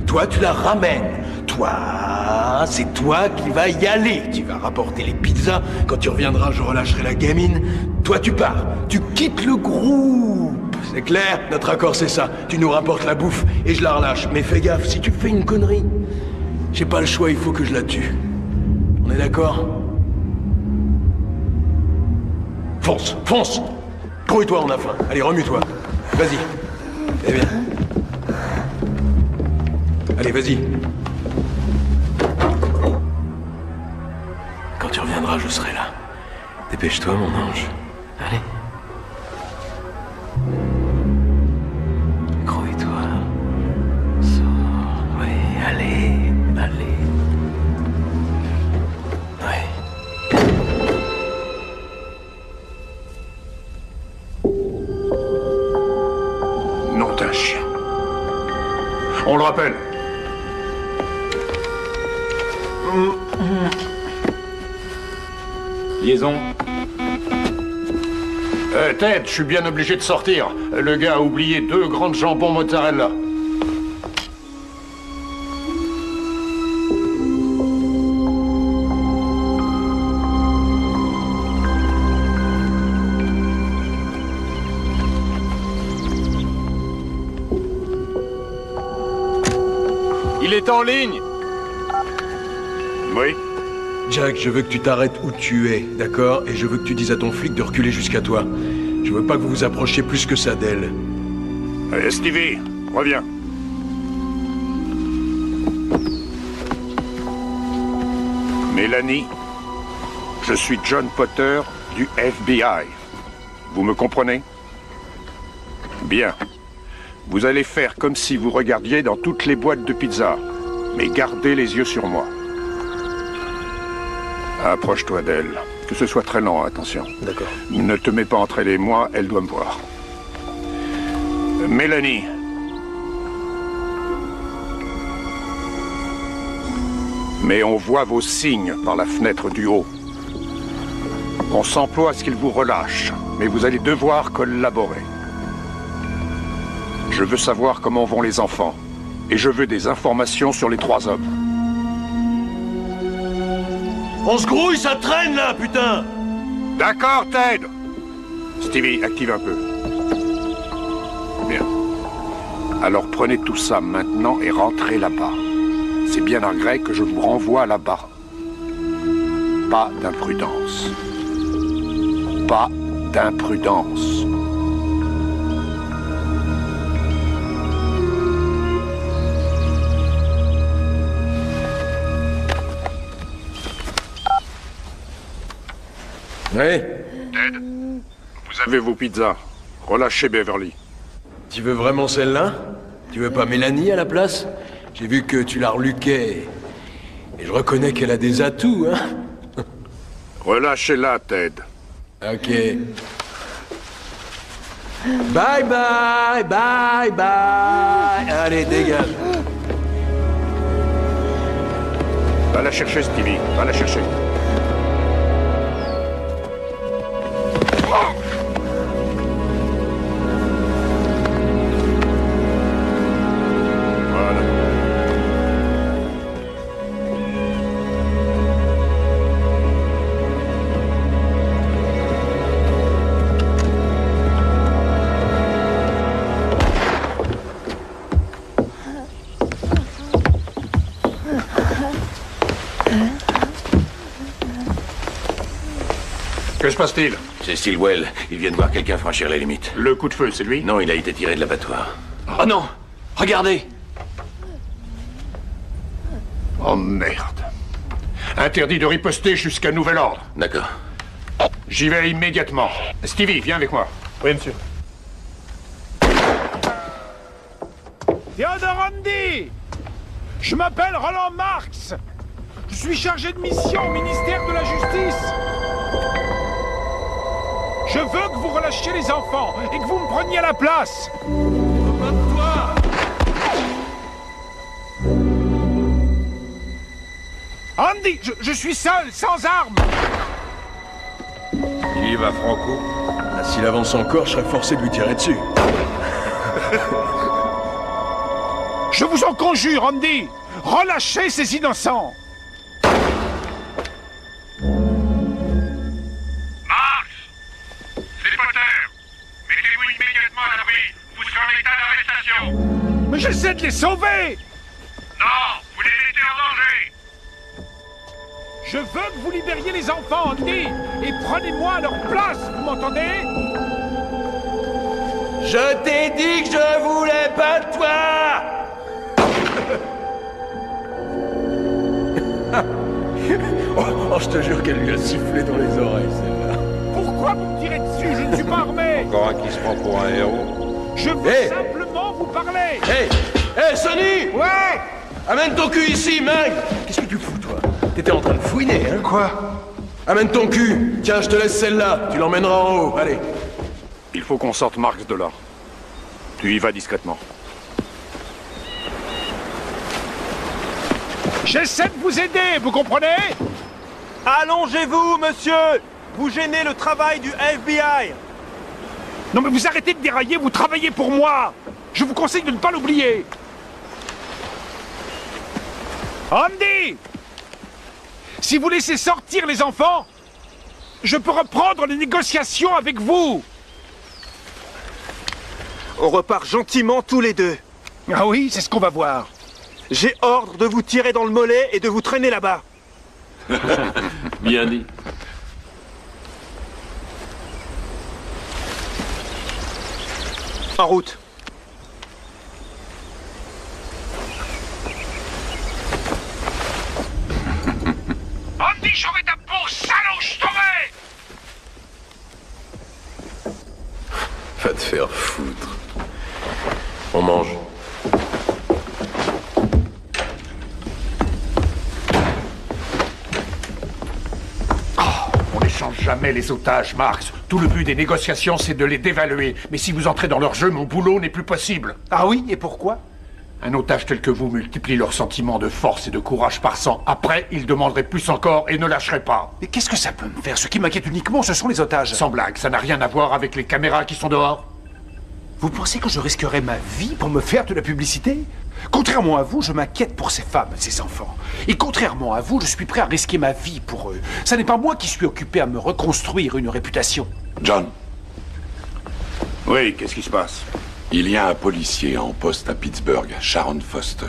Toi, tu la ramènes. Toi, c'est toi qui vas y aller. Tu vas rapporter les pizzas. Quand tu reviendras, je relâcherai la gamine. Toi, tu pars. Tu quittes le groupe. C'est clair? Notre accord, c'est ça. Tu nous rapportes la bouffe et je la relâche. Mais fais gaffe, si tu fais une connerie, j'ai pas le choix, il faut que je la tue. On est d'accord? Fonce, fonce! Grouille-toi, on a faim. Allez, remue-toi. Vas-y. Eh bien. Allez, vas-y. Quand tu reviendras, je serai là. Dépêche-toi, mon ange. Allez. Grouille-toi. Sors. Oui, allez. Allez. Ouais. Nom d'un chien. On le rappelle. Liaison. Ted, je suis bien obligé de sortir. Le gars a oublié 2 grandes jambons mozzarella. Il est en ligne. Oui. Jack, je veux que tu t'arrêtes où tu es, d'accord? Et je veux que tu dises à ton flic de reculer jusqu'à toi. Je veux pas que vous vous approchiez plus que ça d'elle. Stevie, reviens. Mélanie, je suis John Potter du FBI. Vous me comprenez? Bien. Vous allez faire comme si vous regardiez dans toutes les boîtes de pizza. Mais gardez les yeux sur moi. Approche-toi d'elle. Que ce soit très lent, attention. D'accord. Ne te mets pas entre elle et moi, elle doit me voir. Mélanie. Mais on voit vos signes par la fenêtre du haut. On s'emploie à ce qu'ils vous relâchent, mais vous allez devoir collaborer. Je veux savoir comment vont les enfants, et je veux des informations sur les 3 hommes. On se grouille, ça traîne là, putain! D'accord, Ted! Stevie, active un peu. Bien. Alors prenez tout ça maintenant et rentrez là-bas. C'est bien un grec que je vous renvoie là-bas. Pas d'imprudence. Pas d'imprudence. Ouais. Ted, vous avez vos pizzas. Relâchez Beverly. Tu veux vraiment celle-là? Tu veux pas Mélanie à la place? J'ai vu que tu la reluquais. Et je reconnais qu'elle a des atouts, hein? Relâchez-la, Ted. Ok. Bye bye, bye bye. Allez, dégage. Va la chercher, Stevie. Va la chercher. Que se passe-t-il? C'est Stilwell. Il vient de voir quelqu'un franchir la limite. Le coup de feu, c'est lui? Non, il a été tiré de l'abattoir. Oh non! Regardez! Oh merde. Interdit de riposter jusqu'à nouvel ordre. D'accord. J'y vais immédiatement. Stevie, viens avec moi. Oui, monsieur. Theodore Andy! Je m'appelle Roland Marx. Je suis chargé de mission au ministère de la Justice. Je veux que vous relâchiez les enfants et que vous me preniez à la place. Andy, je suis seul, sans armes. Il y va, Franco. Ah, s'il avance encore, je serais forcé de lui tirer dessus. Je vous en conjure, Andy. Relâchez ces innocents. Mais j'essaie de les sauver! Non, vous les mettez en danger! Je veux que vous libériez les enfants, Andy! Et prenez-moi à leur place, vous m'entendez? Je t'ai dit que je voulais pas de toi! Oh, je te jure qu'elle lui a sifflé dans les oreilles, celle-là. Pourquoi vous me tirez dessus? Je ne suis pas armé! Encore un qui se prend pour un héros. Je veux simplement vous parler! Hé, Sonny! Ouais! Amène ton cul ici, Mag! Qu'est-ce que tu fous, toi? T'étais en train de fouiner, hein? Quoi? Amène ton cul! Tiens, je te laisse celle-là, tu l'emmèneras en haut, allez. Il faut qu'on sorte Marx de là. Tu y vas discrètement. J'essaie de vous aider, vous comprenez? Allongez-vous, monsieur! Vous gênez le travail du FBI! Non mais vous arrêtez de dérailler, vous travaillez pour moi! Je vous conseille de ne pas l'oublier! Andy! Si vous laissez sortir les enfants, je peux reprendre les négociations avec vous! On repart gentiment tous les deux. Ah oui, c'est ce qu'on va voir. J'ai ordre de vous tirer dans le mollet et de vous traîner là-bas. Bien dit. En route. Andy, j'aurai ta peau, salaud, je t'aurai! Va te faire foutre. On mange. On n'échange jamais les otages, Marx. Tout le but des négociations, c'est de les dévaluer. Mais si vous entrez dans leur jeu, mon boulot n'est plus possible. Ah oui, et pourquoi? Un otage tel que vous multiplie leurs sentiments de force et de courage par 100. Après, ils demanderaient plus encore et ne lâcheraient pas. Mais qu'est-ce que ça peut me faire? Ce qui m'inquiète uniquement, ce sont les otages. Sans blague, ça n'a rien à voir avec les caméras qui sont dehors. Vous pensez que je risquerais ma vie pour me faire de la publicité? Contrairement à vous, je m'inquiète pour ces femmes, ces enfants. Et contrairement à vous, je suis prêt à risquer ma vie pour eux. Ça n'est pas moi qui suis occupé à me reconstruire une réputation. John. Oui, qu'est-ce qui se passe? Il y a un policier en poste à Pittsburgh, Sharon Foster.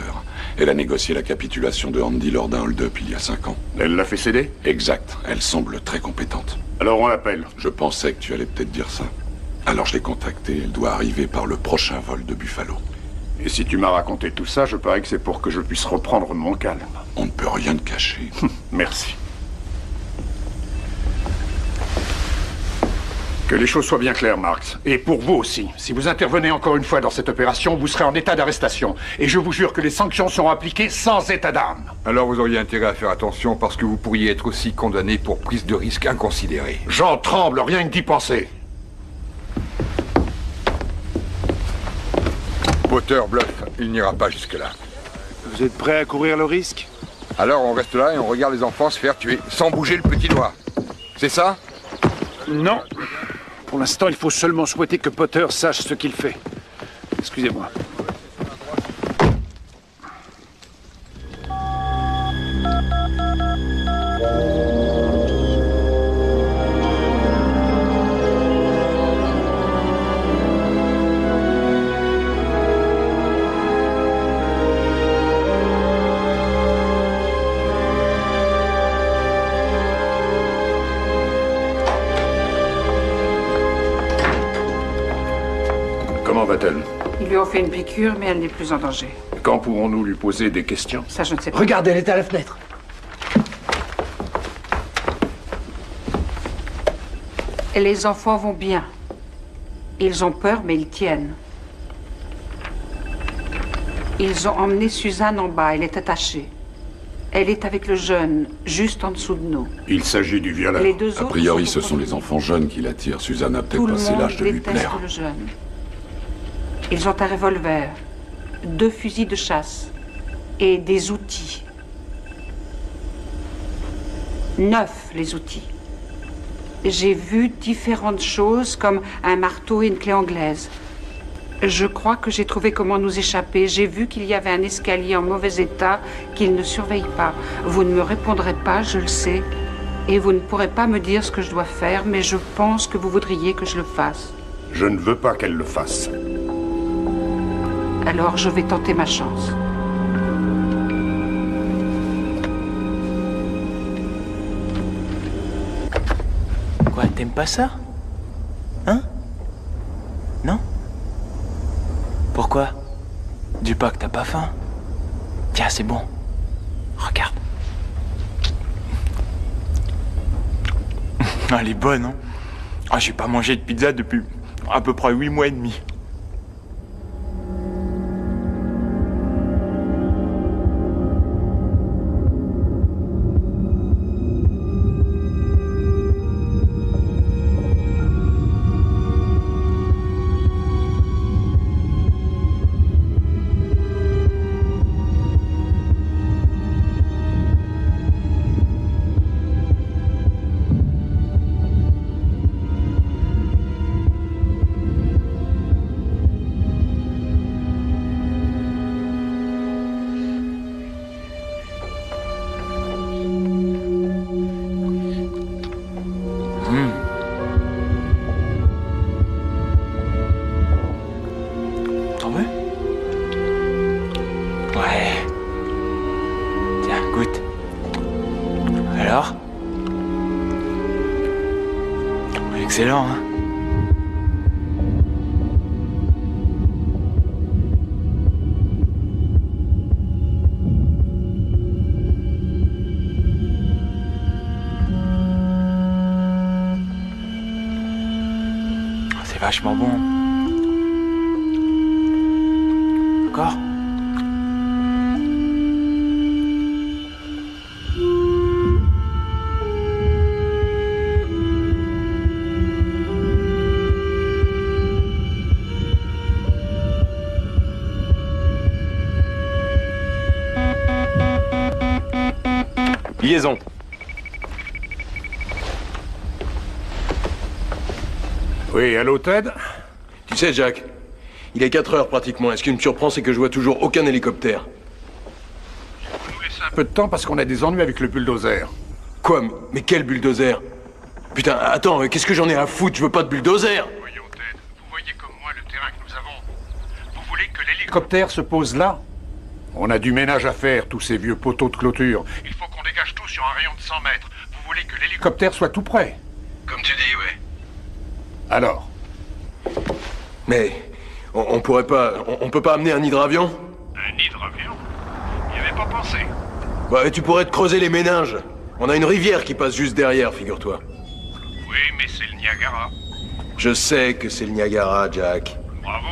Elle a négocié la capitulation de Andy lors d'un hold-up il y a 5 ans. Elle l'a fait céder? Exact. Elle semble très compétente. Alors on l'appelle. Je pensais que tu allais peut-être dire ça. Alors je l'ai contactée. Elle doit arriver par le prochain vol de Buffalo. Et si tu m'as raconté tout ça, je parie que c'est pour que je puisse reprendre mon calme. On ne peut rien te cacher. Merci. Que les choses soient bien claires, Marx. Et pour vous aussi. Si vous intervenez encore une fois dans cette opération, vous serez en état d'arrestation. Et je vous jure que les sanctions seront appliquées sans état d'âme. Alors vous auriez intérêt à faire attention parce que vous pourriez être aussi condamné pour prise de risque inconsidérée. J'en tremble, rien que d'y penser. Potter bluffe, il n'ira pas jusque-là. Vous êtes prêt à courir le risque? Alors on reste là et on regarde les enfants se faire tuer, sans bouger le petit doigt. C'est ça? Non. Pour l'instant, il faut seulement souhaiter que Potter sache ce qu'il fait. Excusez-moi. Comment va-t-elle? Ils lui ont fait une piqûre, mais elle n'est plus en danger. Quand pourrons-nous lui poser des questions? Ça, je ne sais pas. Regardez, elle est à la fenêtre. Les enfants vont bien. Ils ont peur, mais ils tiennent. Ils ont emmené Suzanne en bas. Elle est attachée. Elle est avec le jeune, juste en dessous de nous. Il s'agit du violeur. Les deux A autres priori, sont ce sont les enfants jeunes qui l'attirent. Suzanne a Tout peut-être le passé monde l'âge de lui déteste plaire. le jeune. Ils ont un revolver, 2 fusils de chasse et des outils. 9, les outils. J'ai vu différentes choses comme un marteau et une clé anglaise. Je crois que j'ai trouvé comment nous échapper. J'ai vu qu'il y avait un escalier en mauvais état qu'ils ne surveillent pas. Vous ne me répondrez pas, je le sais. Et vous ne pourrez pas me dire ce que je dois faire, mais je pense que vous voudriez que je le fasse. Je ne veux pas qu'elle le fasse. Alors je vais tenter ma chance. Quoi, t'aimes pas ça? Hein? Non? Pourquoi? Dis pas que t'as pas faim. Tiens, c'est bon. Regarde. Elle est bonne, hein? Ah, j'ai pas mangé de pizza depuis à peu près 8 mois et demi. T'en veux? Ouais. Tiens, goûte. Alors? Excellent, hein? C'est vachement bon. Encore? Liaison. Oui, allô Ted? Tu sais, Jack, il est 4 heures pratiquement. Et ce qui me surprend, c'est que je vois toujours aucun hélicoptère. Un peu de temps parce qu'on a des ennuis avec le bulldozer. Quoi? Mais quel bulldozer? Putain, attends, qu'est-ce que j'en ai à foutre? Je veux pas de bulldozer! Voyons, Ted, vous voyez comme moi le terrain que nous avons. Vous voulez que l'hélicoptère... L'hélicoptère se pose là? On a du ménage à faire, tous ces vieux poteaux de clôture. Il faut qu'on dégage tout sur un rayon de 100 mètres. Vous voulez que l'hélicoptère... L'hélicoptère soit tout prêt. Comme tu dis, ouais. Alors? Mais... on pourrait pas... On peut pas amener un hydravion? Un hydravion? N'y avait pas pensé. Bah, tu pourrais te creuser les méninges. On a une rivière qui passe juste derrière, figure-toi. Oui, mais c'est le Niagara. Je sais que c'est le Niagara, Jack. Bravo.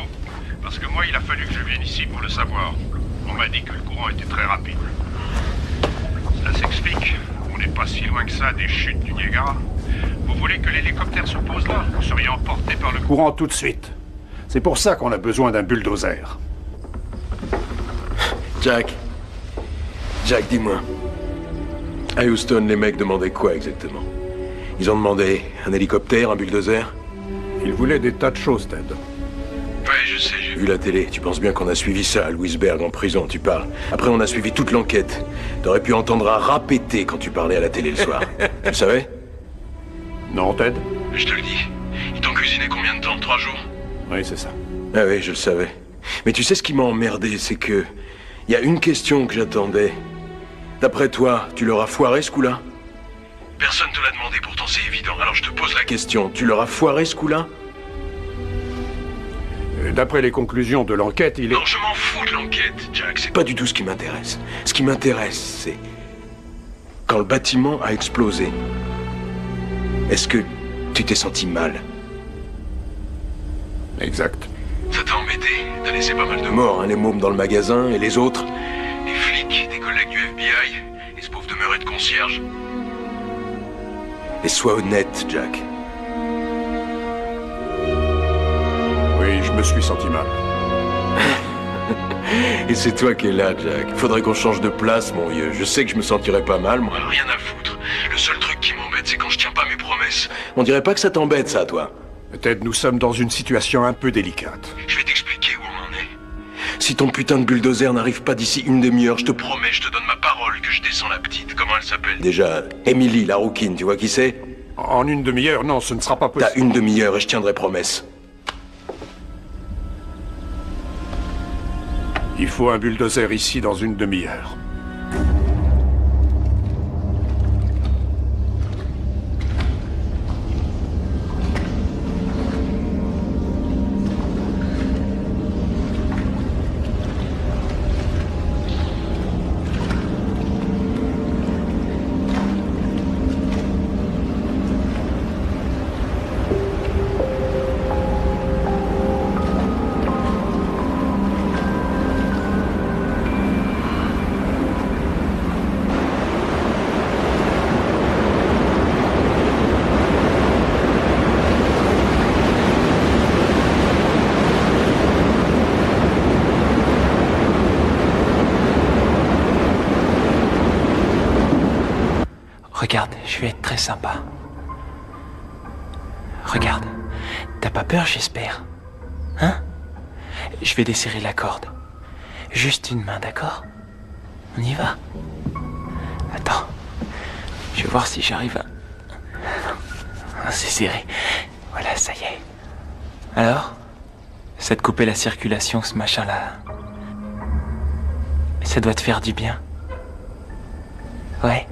Parce que moi, il a fallu que je vienne ici pour le savoir. On m'a dit que le courant était très rapide. Cela s'explique. On n'est pas si loin que ça des chutes du Niagara. Vous voulez que l'hélicoptère se pose là? Vous seriez emporté par le Courant tout de suite. C'est pour ça qu'on a besoin d'un bulldozer. Jack, dis-moi. À Houston, les mecs demandaient quoi exactement? Ils ont demandé un hélicoptère, un bulldozer? Ils voulaient des tas de choses, Ted. Ouais, je sais, J'ai vu la télé. Tu penses bien qu'on a suivi ça à Louisberg en prison, tu parles. Après, on a suivi toute l'enquête. T'aurais pu entendre un rat péter quand tu parlais à la télé le soir. Tu le savais? Non, Ted? Je te le dis. Ils t'ont cuisiné combien de temps? 3 jours? Oui, c'est ça. Ah oui, je le savais. Mais tu sais ce qui m'a emmerdé, c'est que... Il y a une question que j'attendais. D'après toi, tu leur as foiré ce coup-là? Personne te l'a demandé, pourtant c'est évident. Alors je te pose la question. Question, tu leur as foiré ce coup-là? D'après les conclusions de l'enquête, il est... Non, je m'en fous de l'enquête, Jack. C'est pas du tout ce qui m'intéresse. Ce qui m'intéresse, c'est... Quand le bâtiment a explosé, est-ce que tu t'es senti mal? Exact. Ça t'a embêté? T'as laissé pas mal de Morts, hein, les mômes dans le magasin, et les autres? Les flics, des collègues du FBI, et ce pauvre demeuré de concierge. Et sois honnête, Jack. Oui, je me suis senti mal. Et c'est toi qui es là, Jack. Faudrait qu'on change de place, mon vieux. Je sais que je me sentirais pas mal, moi. Rien à foutre. Le seul truc qui m'embête, c'est quand je tiens pas mes promesses. On dirait pas que ça t'embête, ça, toi. Ted, nous sommes dans une situation un peu délicate. Je vais t'expliquer où on en est. Si ton putain de bulldozer n'arrive pas d'ici une demi-heure, je te promets... Promets, je te donne ma parole que je descends la petite. Comment elle s'appelle? Déjà, Emily, la rouquine, tu vois qui c'est? En une demi-heure, non, ce ne sera pas possible. T'as une demi-heure et je tiendrai promesse. Il faut un bulldozer ici dans une demi-heure. Regarde, je vais être très sympa. Regarde, t'as pas peur, j'espère? Hein? Je vais desserrer la corde. Juste une main, d'accord? On y va? Attends, je vais voir si j'arrive à... Ah, c'est serré. Voilà, ça y est. Alors? Ça te coupait la circulation, ce machin-là? Ça doit te faire du bien? Ouais?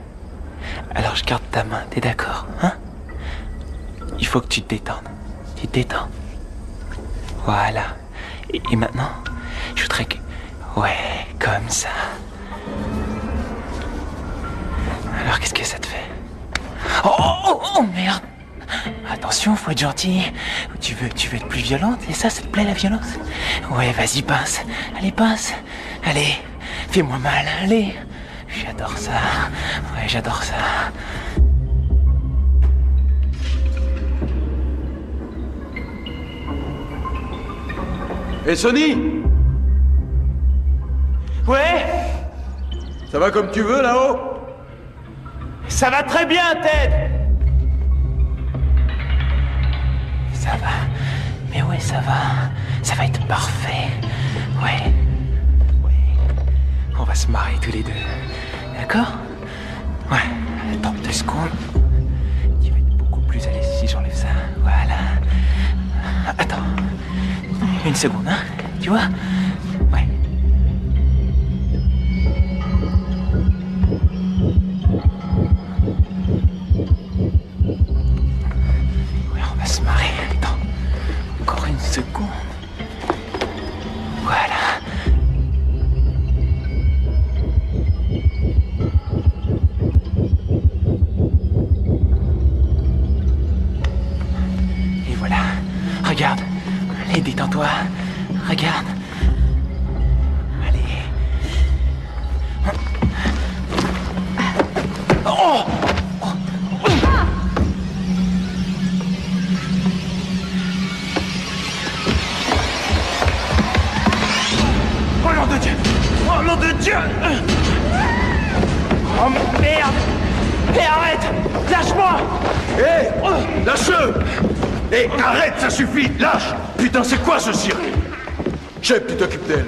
Alors je garde ta main, t'es d'accord, hein? Il faut que tu te détendes. Tu te détends. Voilà. Et maintenant, je voudrais que... Ouais, comme ça. Alors qu'est-ce que ça te fait? Oh, merde! Attention, faut être gentil. Tu veux être plus violente? Et ça te plaît la violence? Ouais, vas-y, pince. Allez, pince. Allez, fais-moi mal, allez. J'adore ça. Ouais, j'adore ça. Hé, Sonny! Ouais? Ça va comme tu veux, là-haut? Ça va très bien, Ted. Ça va. Mais ouais, ça va. Ça va être parfait. Ouais. On va se marrer tous les deux. D'accord? Ouais. Attends 2 secondes. Tu vas être beaucoup plus à l'aise si j'enlève ça. Voilà. Attends. 1 seconde, hein? Tu vois? Ouais. Ouais, on va se marrer. Attends. Encore 1 seconde. Voilà. Et voilà. Regarde. Allez, détends-toi. Regarde. Allez. Oh! Oh nom de Dieu! Oh nom de Dieu! Oh merde! Hé, arrête! Lâche-moi! Hé! Lâche-le! Hé, arrête, ça suffit! Lâche! Putain, c'est quoi ce cirque? Chef, tu t'occupes d'elle.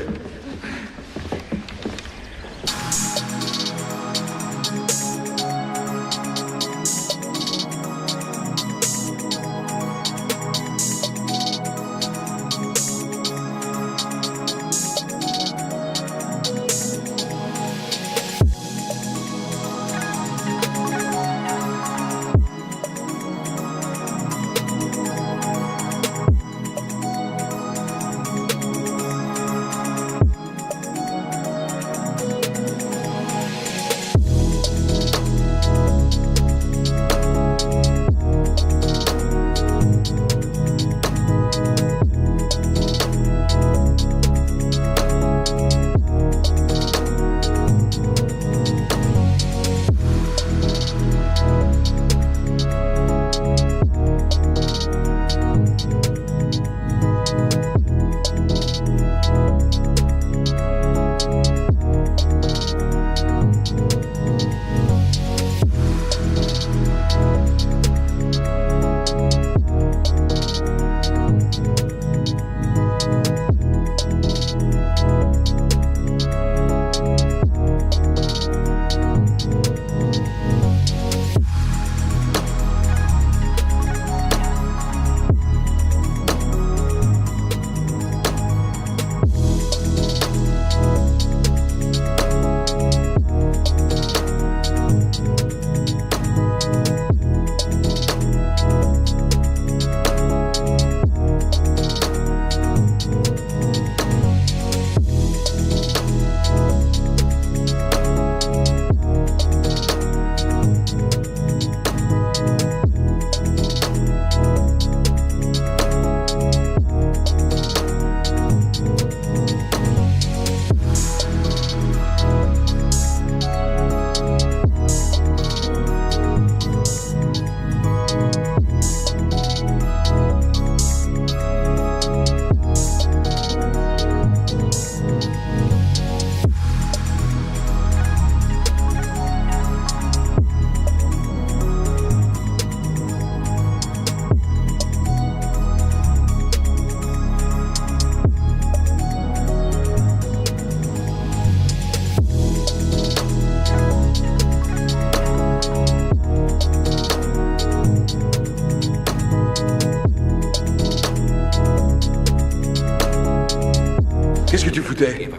Qu'est-ce que tu foutais?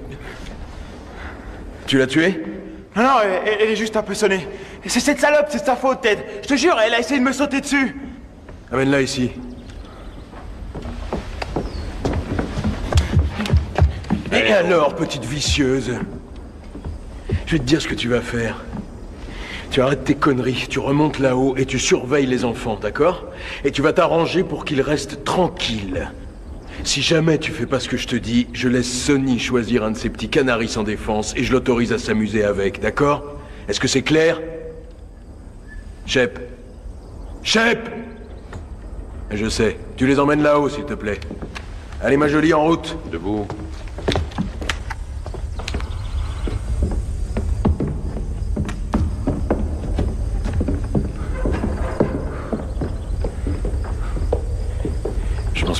Tu l'as tuée? Non, non, elle est juste un peu sonnée. C'est cette salope, c'est sa faute, Ted. Je te jure, elle a essayé de me sauter dessus. Amène-la ici. Et alors, petite vicieuse? Je vais te dire ce que tu vas faire. Tu arrêtes tes conneries, tu remontes là-haut et tu surveilles les enfants, d'accord? Et tu vas t'arranger pour qu'ils restent tranquilles. Si jamais tu fais pas ce que je te dis, je laisse Sonny choisir un de ces petits canaris sans défense et je l'autorise à s'amuser avec, d'accord? Est-ce que c'est clair? Shep. Shep! Je sais. Tu les emmènes là-haut, s'il te plaît. Allez, ma jolie, en route. Debout.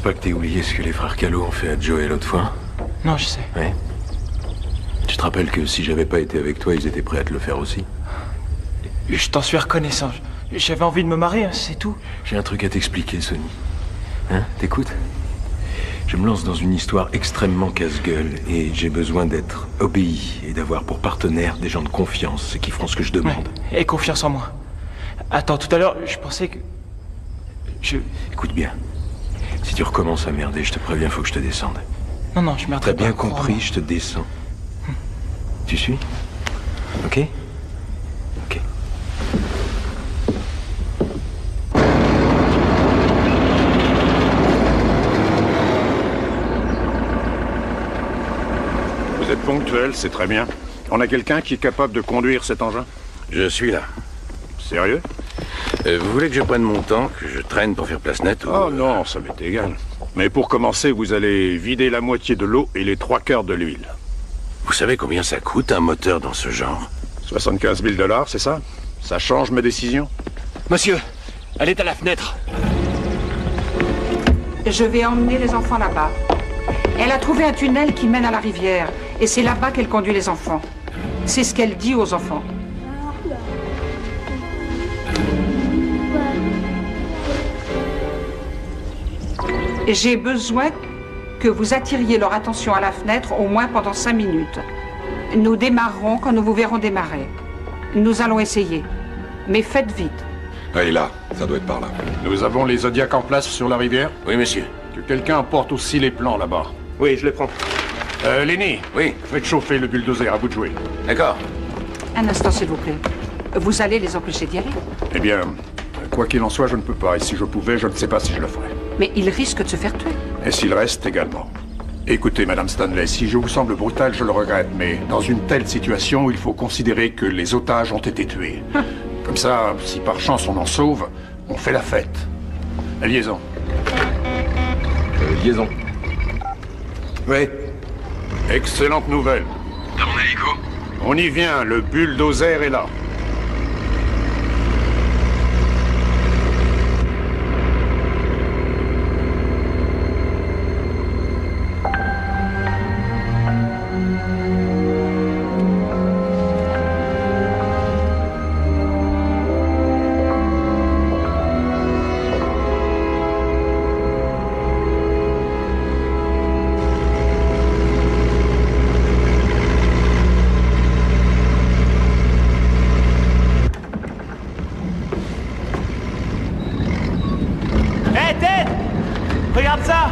pas que t'aies oublié ce que les frères Callot ont fait à Joey l'autre fois. Non, je sais. Ouais. Tu te rappelles que si j'avais pas été avec toi, ils étaient prêts à te le faire aussi? Je t'en suis reconnaissant. J'avais envie de me marier, c'est tout. J'ai un truc à t'expliquer, Sonny. Hein? T'écoutes? Je me lance dans une histoire extrêmement casse-gueule et j'ai besoin d'être obéi et d'avoir pour partenaire des gens de confiance qui feront ce que je demande. Ouais. Et confiance en moi. Attends, tout à l'heure, je pensais que... Écoute bien. Si tu recommences à merder, je te préviens, faut que je te descende. Non, je merderai pas. T'as bien pas, compris, je te descends. Tu suis? Ok? Ok. Vous êtes ponctuel, c'est très bien. On a quelqu'un qui est capable de conduire cet engin? Je suis là. Sérieux? Vous voulez que je prenne mon temps, que je traîne pour faire place nette ou... Oh non, ça m'est égal. Mais pour commencer, vous allez vider la moitié de l'eau et les 3/4 de l'huile. Vous savez combien ça coûte un moteur dans ce genre? 75 000 $, c'est ça? Ça change ma décision? Monsieur, elle est à la fenêtre. Je vais emmener les enfants là-bas. Elle a trouvé un tunnel qui mène à la rivière. Et c'est là-bas qu'elle conduit les enfants. C'est ce qu'elle dit aux enfants. J'ai besoin que vous attiriez leur attention à la fenêtre au moins pendant 5 minutes. Nous démarrerons quand nous vous verrons démarrer. Nous allons essayer. Mais faites vite. Ah, là, ça doit être par là. Nous avons les Zodiacs en place sur la rivière? Oui, monsieur. Que quelqu'un apporte aussi les plans là-bas. Oui, je les prends. Lenny. Oui. Faites chauffer le bulldozer, à vous de jouer. D'accord. Un instant, s'il vous plaît. Vous allez les empêcher d'y aller? Eh bien, quoi qu'il en soit, je ne peux pas. Et si je pouvais, je ne sais pas si je le ferais. Mais il risque de se faire tuer. Et s'il reste également. Écoutez, Madame Stanley, si je vous semble brutal, je le regrette, mais dans une telle situation, il faut considérer que les otages ont été tués. Comme ça, si par chance on en sauve, on fait la fête. La liaison. Liaison. Oui. Excellente nouvelle. T'as mon hélico? On y vient, le bulldozer est là. Regarde ça!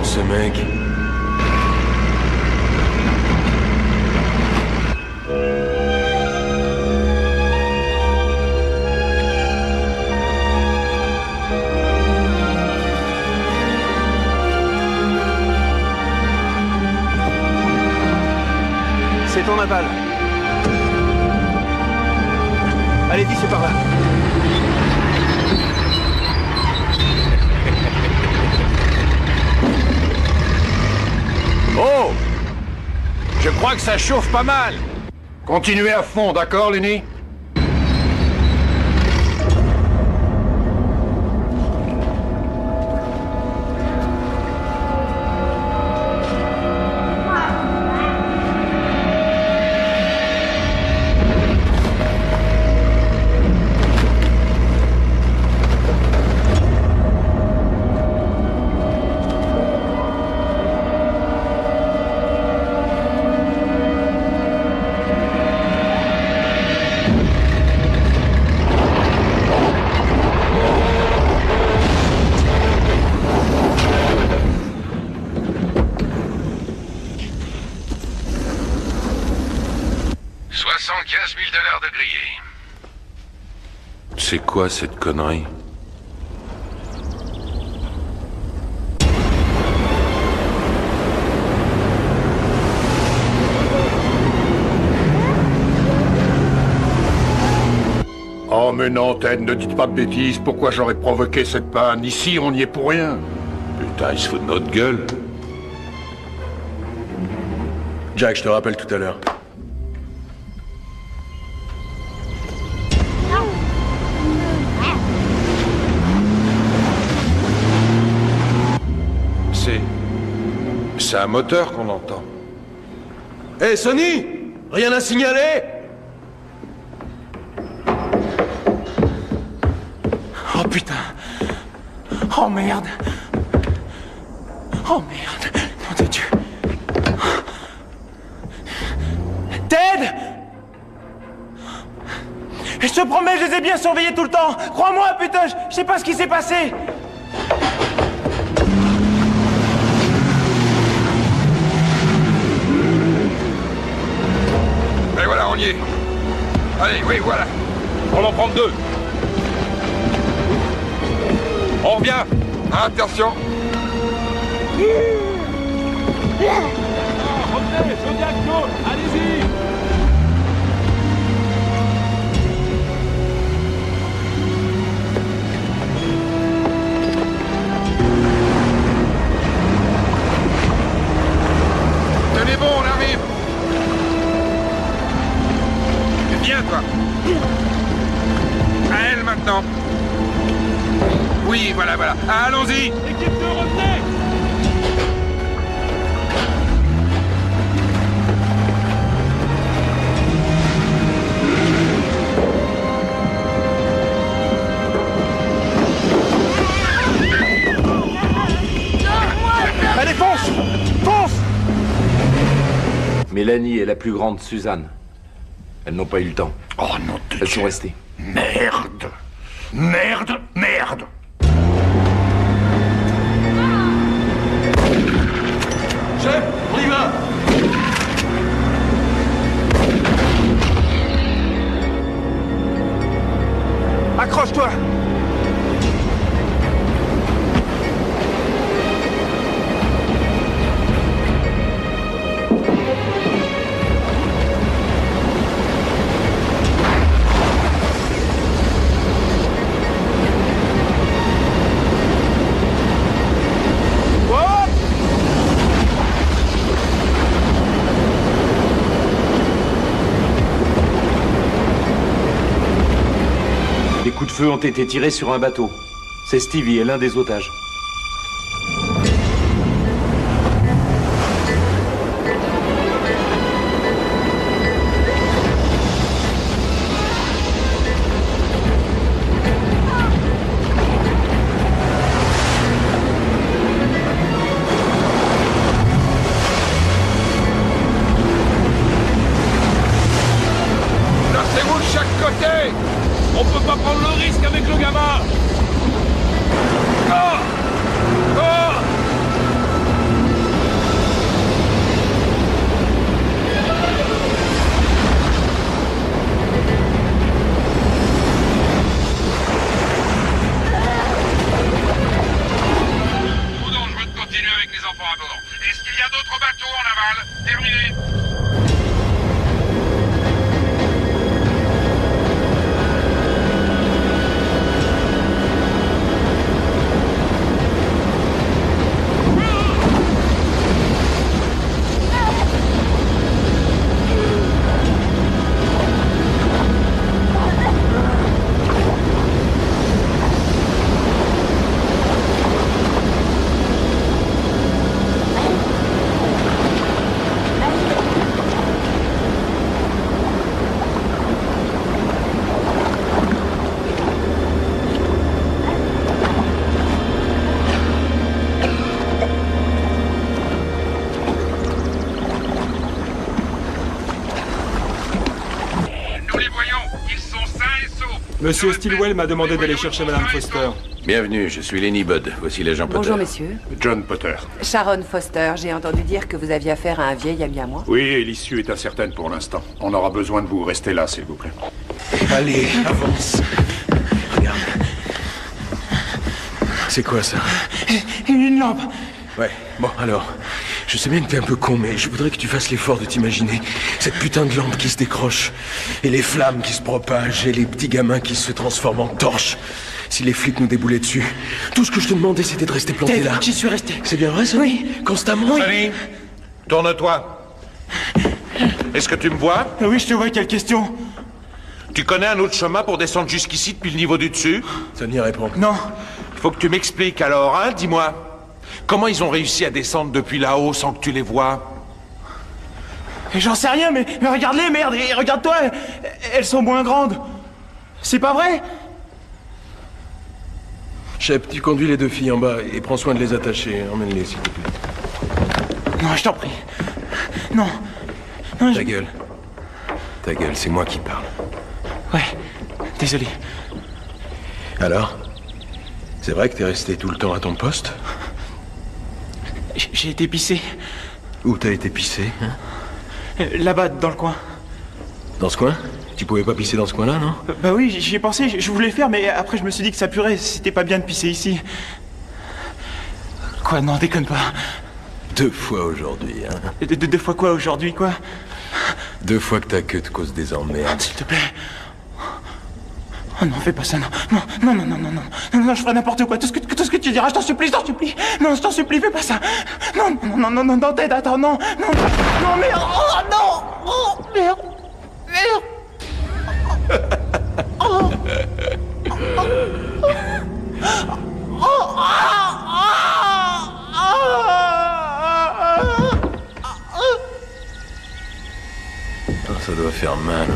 Ce mec. C'est ton aval. Allez-y, c'est par là. Oh! Je crois que ça chauffe pas mal. Continuez à fond, d'accord, Lenny? $75 000 de grillés. C'est quoi cette connerie? Oh mais non, Ted, ne dites pas de bêtises. Pourquoi j'aurais provoqué cette panne? Ici, on n'y est pour rien. Putain, il se fout de notre gueule. Jack, je te rappelle tout à l'heure. C'est un moteur qu'on entend. Hé, Sonny! Rien à signaler? Oh putain. Oh merde. Oh merde. Nom de Dieu. Ted! Je te promets, je les ai bien surveillés tout le temps. Crois-moi, putain, je sais pas ce qui s'est passé. Et voilà, on y est. Allez, oui, voilà. On en prend deux. On revient. Attention. Revenez, Zodiac Joe, allez-y. Tenez bon, on arrive. Viens, toi. À elle, maintenant. Oui, voilà, voilà. Allons-y. Équipe 2, revenez. Allez, fonce! Fonce! Mélanie et la plus grande, Suzanne. Elles n'ont pas eu le temps. Oh non, elles sont restées. Merde. Merde, merde. Chef, on y va! Accroche-toi! Des coups de feu ont été tirés sur un bateau. C'est Stevie et l'un des otages. Lancez-vous de chaque côté. On peut pas prendre le risque avec le gamin. Oh! Oh! Boudon, je veux continuer avec les enfants à bord. Est-ce qu'il y a d'autres bateaux en aval? Terminé. Monsieur Stilwell m'a demandé d'aller chercher Madame Foster. Bienvenue, je suis Lenny Budd. Voici l'agent Potter. Bonjour, messieurs. John Potter. Sharon Foster, j'ai entendu dire que vous aviez affaire à un vieil ami à moi. Oui, et l'issue est incertaine pour l'instant. On aura besoin de vous. Restez là, s'il vous plaît. Allez, avance. Regarde. C'est quoi ça? Une lampe. Ouais, bon, alors... Je sais bien que t'es un peu con, mais je voudrais que tu fasses l'effort de t'imaginer cette putain de lampe qui se décroche, et les flammes qui se propagent, et les petits gamins qui se transforment en torches. Si les flics nous déboulaient dessus, tout ce que je te demandais, c'était de rester planté là. J'y suis resté. C'est bien vrai, ça? Oui. Constamment? Sonny, tourne-toi. Est-ce que tu me vois? Oui, je te vois, quelle question? Tu connais un autre chemin pour descendre jusqu'ici depuis le niveau du dessus? Sonny répond. Non. Faut que tu m'expliques alors, hein, dis-moi. Comment ils ont réussi à descendre depuis là-haut sans que tu les vois? J'en sais rien, mais regarde-les, merde, et regarde-toi, elles sont moins grandes. C'est pas vrai? Shep, tu conduis les deux filles en bas et prends soin de les attacher. Emmène-les, s'il te plaît. Non, je t'en prie. Non. Non, Ta gueule. Ta gueule, c'est moi qui parle. Ouais, désolé. Alors? C'est vrai que t'es resté tout le temps à ton poste? J'ai été pissé. Où t'as été pissé, hein? Là-bas, dans le coin. Dans ce coin? Tu pouvais pas pisser dans ce coin-là, non? Bah oui, j'y ai pensé, je voulais le faire, mais après je me suis dit que ça puerait, c'était pas bien de pisser ici. Quoi, non, déconne pas. 2 fois aujourd'hui, hein? 2 fois quoi aujourd'hui, quoi? 2 fois que ta queue te cause des emmerdes. S'il te plaît. Oh non, fais pas ça, non. Non, je ferai n'importe quoi. Tout ce que tu diras, je t'en supplie. Non, je t'en supplie, fais pas ça. Non, Ted, attends, non, merde. Oh, merde. Ça doit faire mal.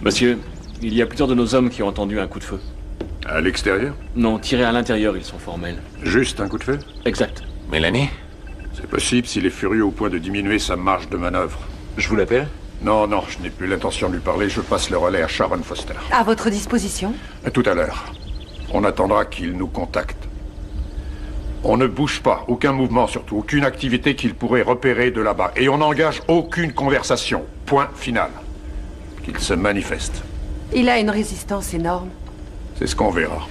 Monsieur, il y a plusieurs de nos hommes qui ont entendu un coup de feu. À l'extérieur? Non, tirés à l'intérieur, ils sont formels. Juste un coup de feu? Exact. Mélanie? C'est possible s'il est furieux au point de diminuer sa marge de manœuvre. Je vous l'appelle? Non, je n'ai plus l'intention de lui parler. Je passe le relais à Sharon Foster. À votre disposition. À tout à l'heure. On attendra qu'il nous contacte. On ne bouge pas, aucun mouvement surtout, aucune activité qu'il pourrait repérer de là-bas. Et on n'engage aucune conversation. Point final. Qu'il se manifeste. Il a une résistance énorme. C'est ce qu'on verra.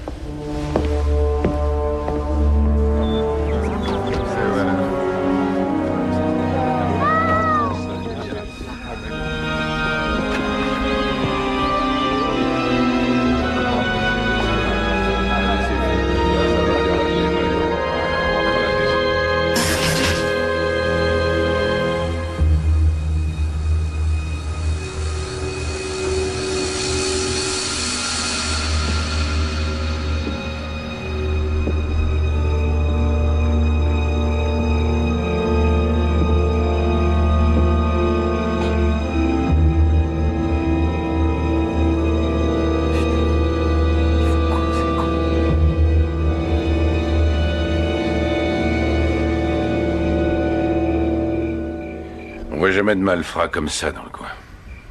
On voit jamais de malfrats comme ça dans le coin.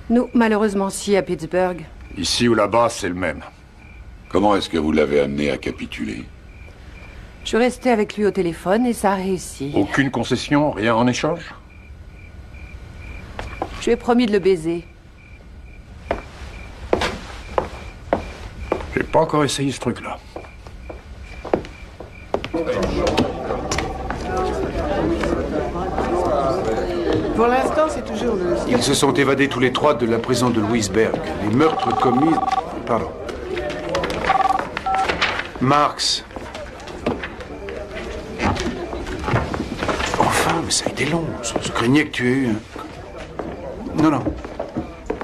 Nous, malheureusement, si, à Pittsburgh. Ici ou là-bas, c'est le même. Comment est-ce que vous l'avez amené à capituler? Je suis restée avec lui au téléphone et ça a réussi. Aucune concession, rien en échange? Je lui ai promis de le baiser. J'ai pas encore essayé ce truc-là. Pour l'instant, c'est toujours le... Ils se sont évadés tous les 3 de la prison de Louisburg. Les meurtres commis... Pardon. Marx. Enfin, mais ça a été long. Je craignais que tu aies eu... Non.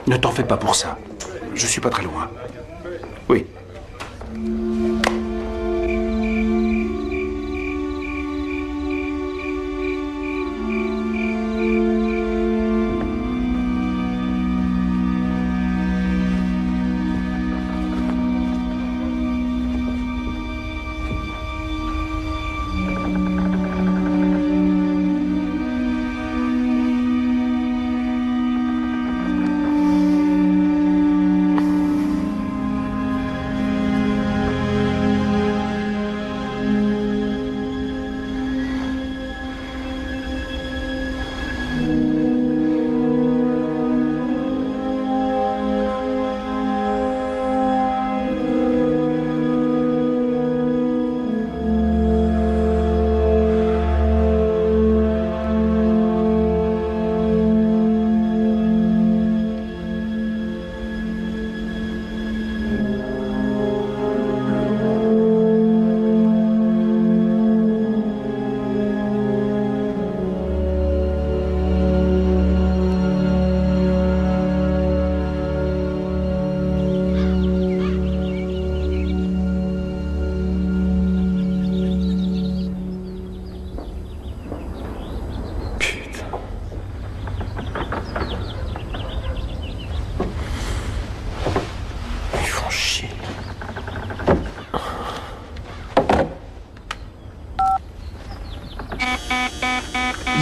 Ne t'en fais pas pour ça. Je suis pas très loin. Oui.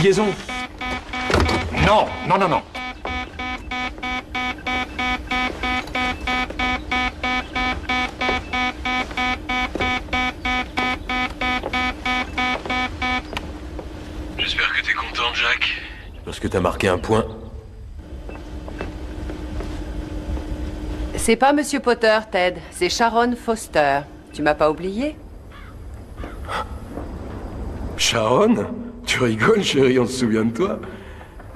Liaison. Non, non, non, non. J'espère que t'es content, Jack. Parce que t'as marqué un point. C'est pas Monsieur Potter, Ted. C'est Sharon Foster. Tu m'as pas oublié? Sharon? Tu rigoles, chérie, on se souvient de toi.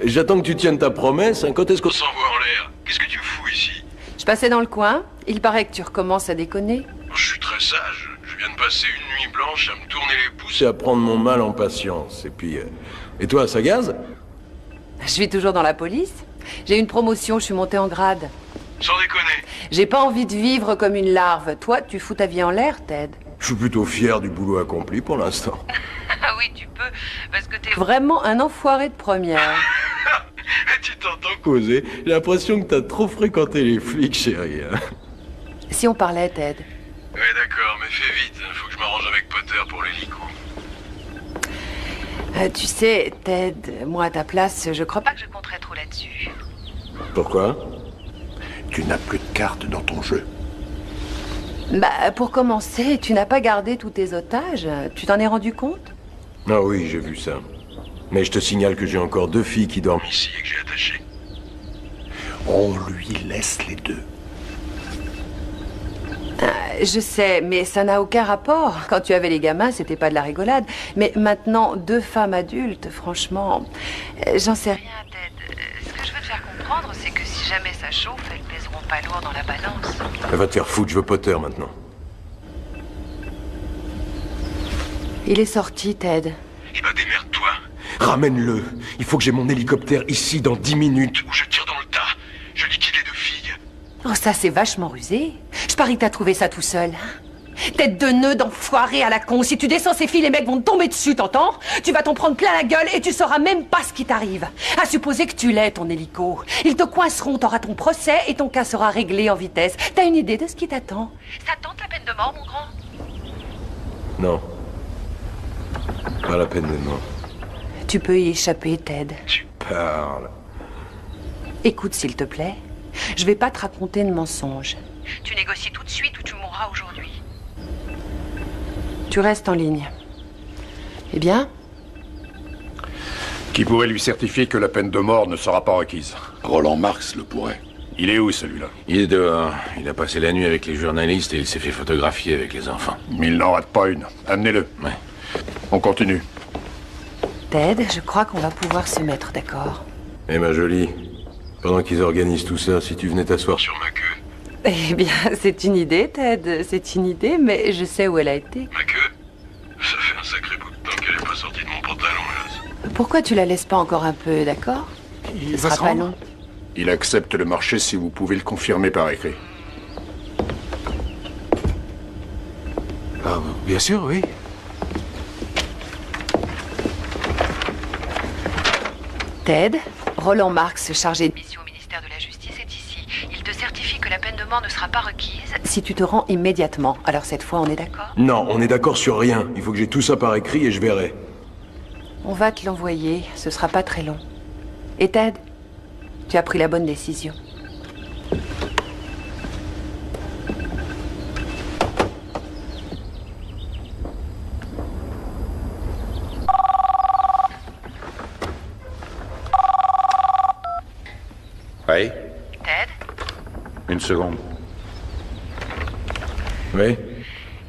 J'attends que tu tiennes ta promesse. Quand est-ce qu'on s'envoie en l'air? Qu'est-ce que tu fous ici? Je passais dans le coin. Il paraît que tu recommences à déconner. Je suis très sage. Je viens de passer une nuit blanche à me tourner les pouces. C'est à prendre mon mal en patience. Et puis... Et toi, ça gaze? Je suis toujours dans la police. J'ai eu une promotion, je suis montée en grade. Sans déconner. J'ai pas envie de vivre comme une larve. Toi, tu fous ta vie en l'air, Ted. Je suis plutôt fier du boulot accompli pour l'instant. Ah oui, tu peux, parce que t'es vraiment un enfoiré de première. Tu t'entends Causer, j'ai l'impression que t'as trop fréquenté les flics, chérie. Si on parlait, Ted. Ouais, d'accord, mais fais vite. Faut que je m'arrange avec Potter pour l'hélico. Tu sais, Ted, moi à ta place, je crois pas que je compterais trop là-dessus. Pourquoi? Tu n'as plus de cartes dans ton jeu. Bah, pour commencer, tu n'as pas gardé tous tes otages. Tu t'en es rendu compte? Ah oui, j'ai vu ça. Mais je te signale que j'ai encore 2 filles qui dorment Ici et que j'ai attaché. On lui laisse les 2. Je sais, mais ça n'a aucun rapport. Quand tu avais les gamins, c'était pas de la rigolade. Mais maintenant, 2 femmes adultes, franchement, j'en sais rien, Ted. Ce que je veux te faire comprendre, c'est que si jamais ça chauffe, elles pèseront pas lourd dans la balance. Elle va te faire foutre, je veux Potter maintenant. Il est sorti, Ted. Eh ben démerde-toi. Ramène-le. Il faut que j'ai mon hélicoptère ici dans 10 minutes. Ou je tire dans le tas. Je liquide les 2 filles. Oh, ça, c'est vachement rusé. Je parie que t'as trouvé ça tout seul. Tête de nœud d'enfoiré à la con. Si tu descends ces filles, les mecs vont te tomber dessus, t'entends? Tu vas t'en prendre plein la gueule et tu sauras même pas ce qui t'arrive. À supposer que tu l'aies, ton hélico. Ils te coinceront, t'auras ton procès et ton cas sera réglé en vitesse. T'as une idée de ce qui t'attend? Ça tente la peine de mort, mon grand? Non. Pas la peine de mort. Tu peux y échapper, Ted. Tu parles. Écoute, s'il te plaît. Je vais pas te raconter de mensonges. Tu négocies tout de suite ou tu mourras aujourd'hui. Tu restes en ligne. Eh bien? Qui pourrait lui certifier que la peine de mort ne sera pas requise? Roland Marx le pourrait. Il est où, celui-là? Il est dehors. Il a passé la nuit avec les journalistes et il s'est fait photographier avec les enfants. Mais il n'en rate pas une. Amenez-le. Ouais. On continue. Ted, je crois qu'on va pouvoir se mettre d'accord. Eh ma jolie, pendant qu'ils organisent tout ça, si tu venais t'asseoir sur ma queue. Eh bien, c'est une idée, Ted. C'est une idée, mais je sais où elle a été. Ma queue? Ça fait un sacré bout de temps qu'elle est pas sortie de mon pantalon, là. Pourquoi tu la laisses pas encore un peu, d'accord? Il Ce sera pas long. Il accepte le marché si vous pouvez le confirmer par écrit. Ah, bien sûr, oui. Ted, Roland Marx, chargé de mission au ministère de la Justice, est ici. Il te certifie que la peine de mort ne sera pas requise si tu te rends immédiatement. Alors cette fois, on est d'accord? Non, on est d'accord sur rien. Il faut que j'ai tout ça par écrit et je verrai. On va te l'envoyer, ce sera pas très long. Et Ted, tu as pris la bonne décision. Oui? Ted? Une seconde. Oui?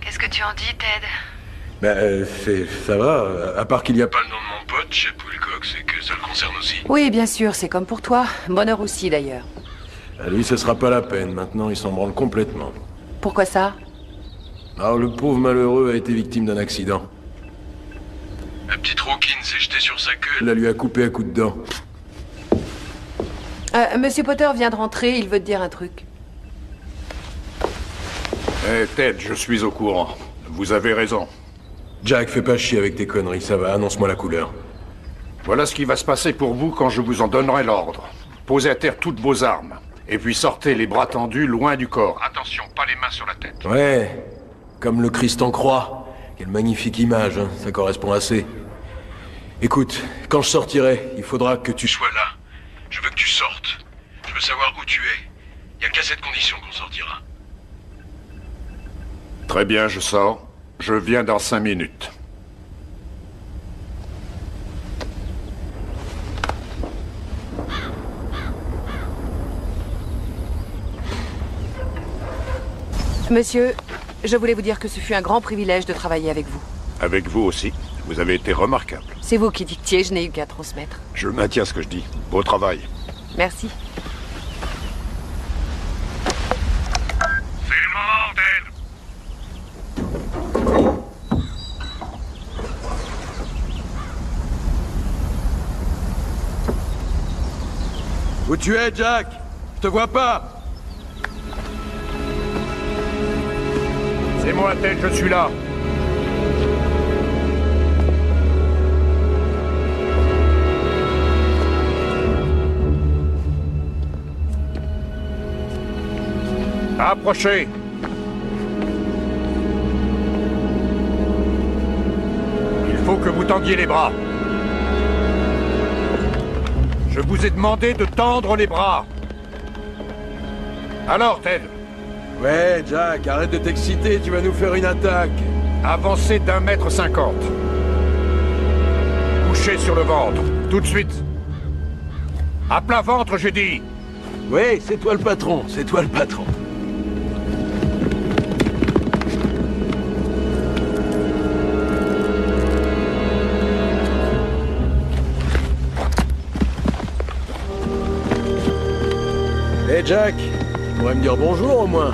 Qu'est-ce que tu en dis, Ted? Ben, ça va, à part qu'il y a Pas le nom de mon pote, Chet Wilcox, et que ça le concerne aussi. Oui, bien sûr, c'est comme pour toi. Bonheur aussi, d'ailleurs. À lui, ce sera pas la peine. Maintenant, il s'en branle complètement. Pourquoi ça? Alors, le pauvre malheureux a été victime d'un accident. La petite rouquine s'est jetée sur sa queue. Elle la lui a coupé à coups de dents. Monsieur Potter vient de rentrer, il veut te dire un truc. Eh, Ted, je suis au courant. Vous avez raison. Jack, fais pas chier avec tes conneries, ça va, annonce-moi la couleur. Voilà ce qui va se passer pour vous quand je vous en donnerai l'ordre. Posez à terre toutes vos armes. Et puis sortez les bras tendus loin du corps. Attention, pas les mains sur la tête. Ouais, comme le Christ en croix. Quelle magnifique image, hein, ça correspond assez. Écoute, quand je sortirai, il faudra que tu sois là. Je veux que tu sortes. Je veux savoir où tu es. Il n'y a qu'à cette condition qu'on sortira. Très bien, je sors. Je viens dans 5 minutes. Monsieur, je voulais vous dire que ce fut un grand privilège de travailler avec vous. Avec vous aussi. Vous avez été remarquable. C'est vous qui dictiez, je n'ai eu qu'à transmettre. Je maintiens ce que je dis. Beau travail. Merci. C'est le moment, Ted. Où tu es, Jack? Je te vois pas. C'est moi, Ted, je suis là. Approchez. Il faut que vous tendiez les bras. Je vous ai demandé de tendre les bras. Alors, Ted? Ouais, Jack, arrête de t'exciter, tu vas nous faire une attaque. Avancez d'1,50 m. Couchez sur le ventre, tout de suite. À plat ventre, j'ai dit. Oui, c'est toi le patron, c'est toi le patron. Hé Jack, tu pourrais me dire bonjour au moins.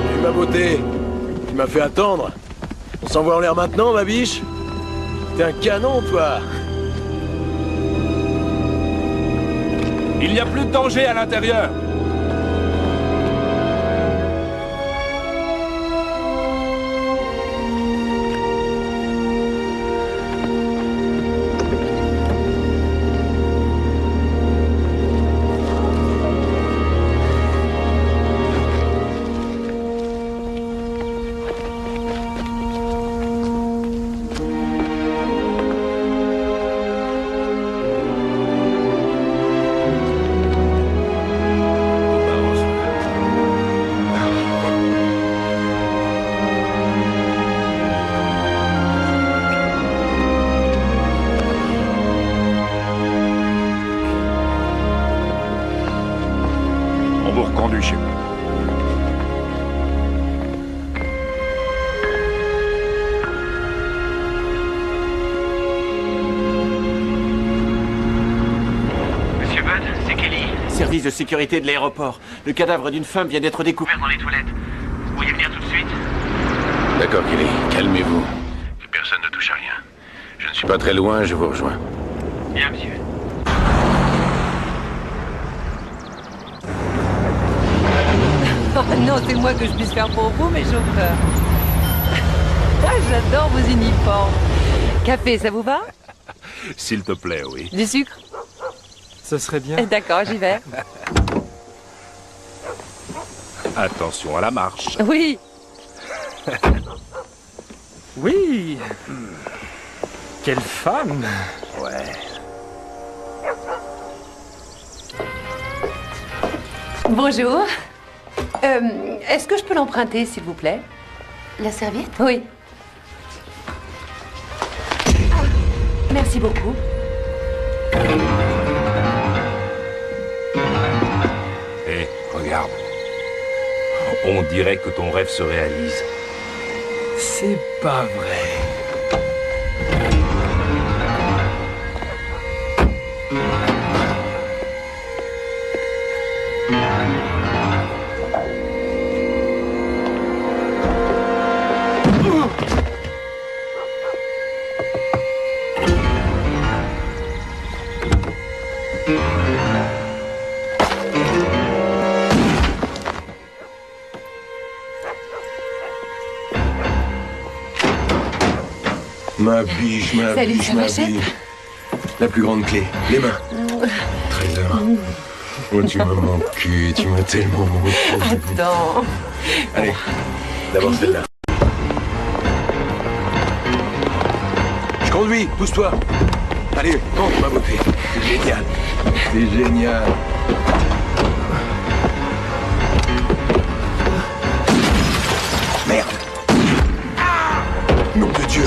Salut ma beauté, tu m'as fait attendre. On s'envoie en l'air maintenant ma biche? T'es un canon toi. Il n'y a plus de danger à l'intérieur. On vous reconduit chez vous. Monsieur Budd, c'est Kelly. Service de sécurité de l'aéroport. Le cadavre d'une femme vient d'être découvert dans les toilettes. Vous pourriez venir tout de suite? D'accord, Kelly. Calmez-vous. Que personne ne touche à rien. Je ne suis pas très loin, je vous rejoins. Bien, monsieur. Oh non, c'est moi que je puisse faire pour vous, mes chauffeurs. Ah, j'adore vos uniformes. Café, ça vous va? S'il te plaît, oui. Du sucre? Ce serait bien. D'accord, j'y vais. Attention à la marche. Oui. Oui. Quelle femme. Ouais. Bonjour. Est-ce que je peux l'emprunter, s'il vous plaît? La serviette? Oui. Merci beaucoup. Hé, regarde. On dirait que ton rêve se réalise. C'est pas vrai. Ma biche, ma Salut, biche, ça ma m'achète? biche. La plus grande clé, les mains. Trésor. Oh, tu m'as manqué, tu m'as tellement manqué. Attends. Allez, D'abord celle-là. Je conduis, pousse-toi. Allez, monte ma beauté. C'est génial. C'est génial. Merde. Nom de Dieu.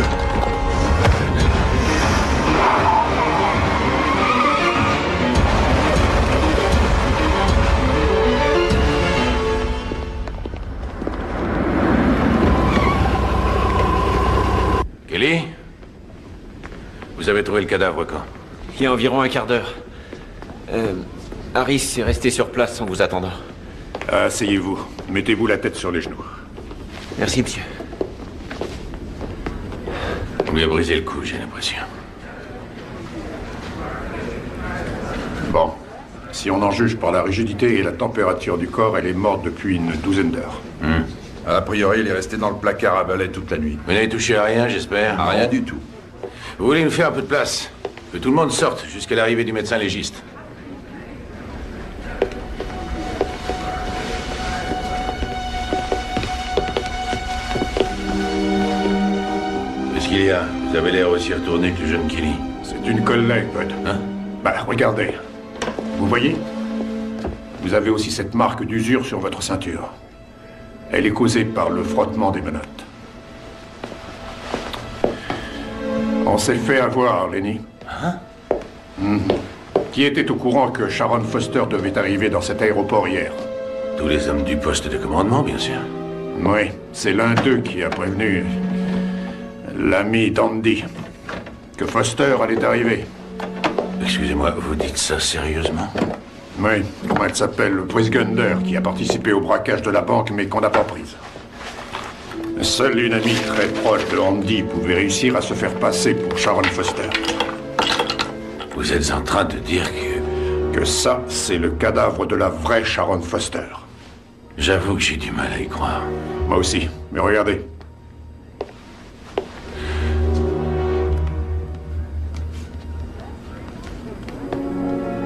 Kelly? Vous avez trouvé le cadavre quand? Il y a environ un quart d'heure. Harris est resté sur place en vous attendant. Asseyez-vous. Mettez-vous la tête sur les genoux. Merci, monsieur. On lui a brisé le cou, j'ai l'impression. Bon. Si on en juge par la rigidité et la température du corps, elle est morte depuis une douzaine d'heures. A priori, il est resté dans le placard à balai toute la nuit. Vous n'avez touché à rien, j'espère? À rien du tout. Vous voulez nous faire un peu de place? Que tout le monde sorte jusqu'à l'arrivée du médecin légiste. Qu'est-ce qu'il y a? Vous avez l'air aussi retourné que le jeune Kelly. C'est une collègue, Bud. Hein? Bah, regardez. Vous voyez? Vous avez aussi cette marque d'usure sur votre ceinture. Elle est causée par le frottement des menottes. On s'est fait avoir, Lenny. Hein? Qui était au courant que Sharon Foster devait arriver dans cet aéroport hier? Tous les hommes du poste de commandement, bien sûr. Oui, c'est l'un d'eux qui a prévenu l'ami d'Andy que Foster allait arriver. Excusez-moi, vous dites ça sérieusement? Oui, comment elle s'appelle? Brice Gunder, qui a participé au braquage de la banque, mais qu'on n'a pas prise. Seule une amie très proche de Andy pouvait réussir à se faire passer pour Sharon Foster. Vous êtes en train de dire que ça, c'est le cadavre de la vraie Sharon Foster. J'avoue que j'ai du mal à y croire. Moi aussi, mais regardez.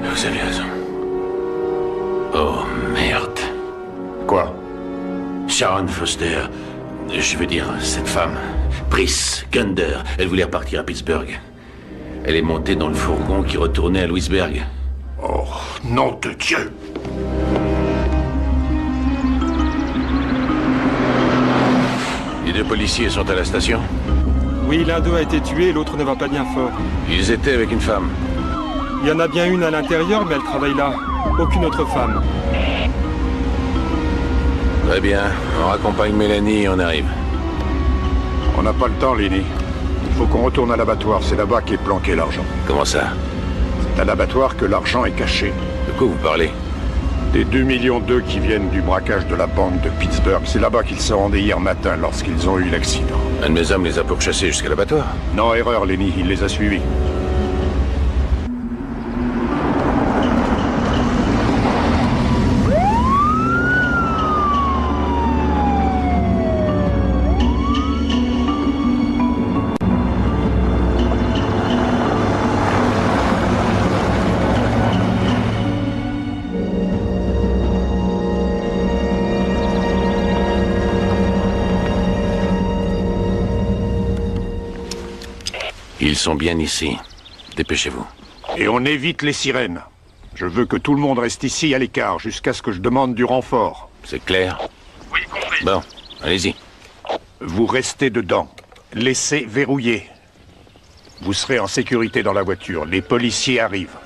Vous avez raison. Oh, merde. Quoi? Sharon Foster, je veux dire, cette femme, Brice Gunder, elle voulait repartir à Pittsburgh. Elle est montée dans le fourgon qui retournait à Louisburg. Oh, nom de Dieu! Les deux policiers sont à la station? Oui, l'un d'eux a été tué et l'autre ne va pas bien fort. Ils étaient avec une femme. Il y en a bien une à l'intérieur, mais elle travaille là. Aucune autre femme. Très bien. On raccompagne Mélanie et on arrive. On n'a pas le temps, Lenny. Il faut qu'on retourne à l'abattoir. C'est là-bas qu'est planqué l'argent. Comment ça? C'est à l'abattoir que l'argent est caché. De quoi vous parlez? Des 2,2 millions qui viennent du braquage de la banque de Pittsburgh. C'est là-bas qu'ils se rendaient hier matin lorsqu'ils ont eu l'accident. Un de mes hommes les a pourchassés jusqu'à l'abattoir. Non, erreur, Lenny. Il les a suivis. Ils sont bien ici. Dépêchez-vous. Et on évite les sirènes. Je veux que tout le monde reste ici à l'écart jusqu'à ce que je demande du renfort. C'est clair? Oui, compris. Bon, allez-y. Vous restez dedans. Laissez verrouiller. Vous serez en sécurité dans la voiture. Les policiers arrivent.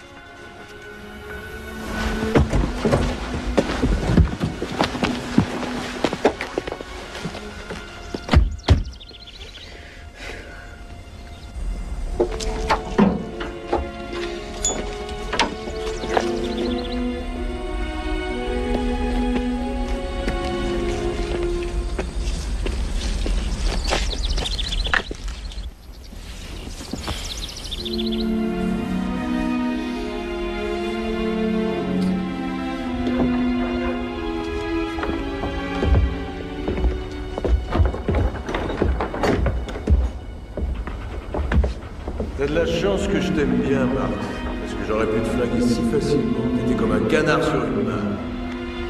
T'as de la chance que je t'aime bien, Marthe. Parce que j'aurais pu te flinguer si facilement. T'étais comme un canard sur une main.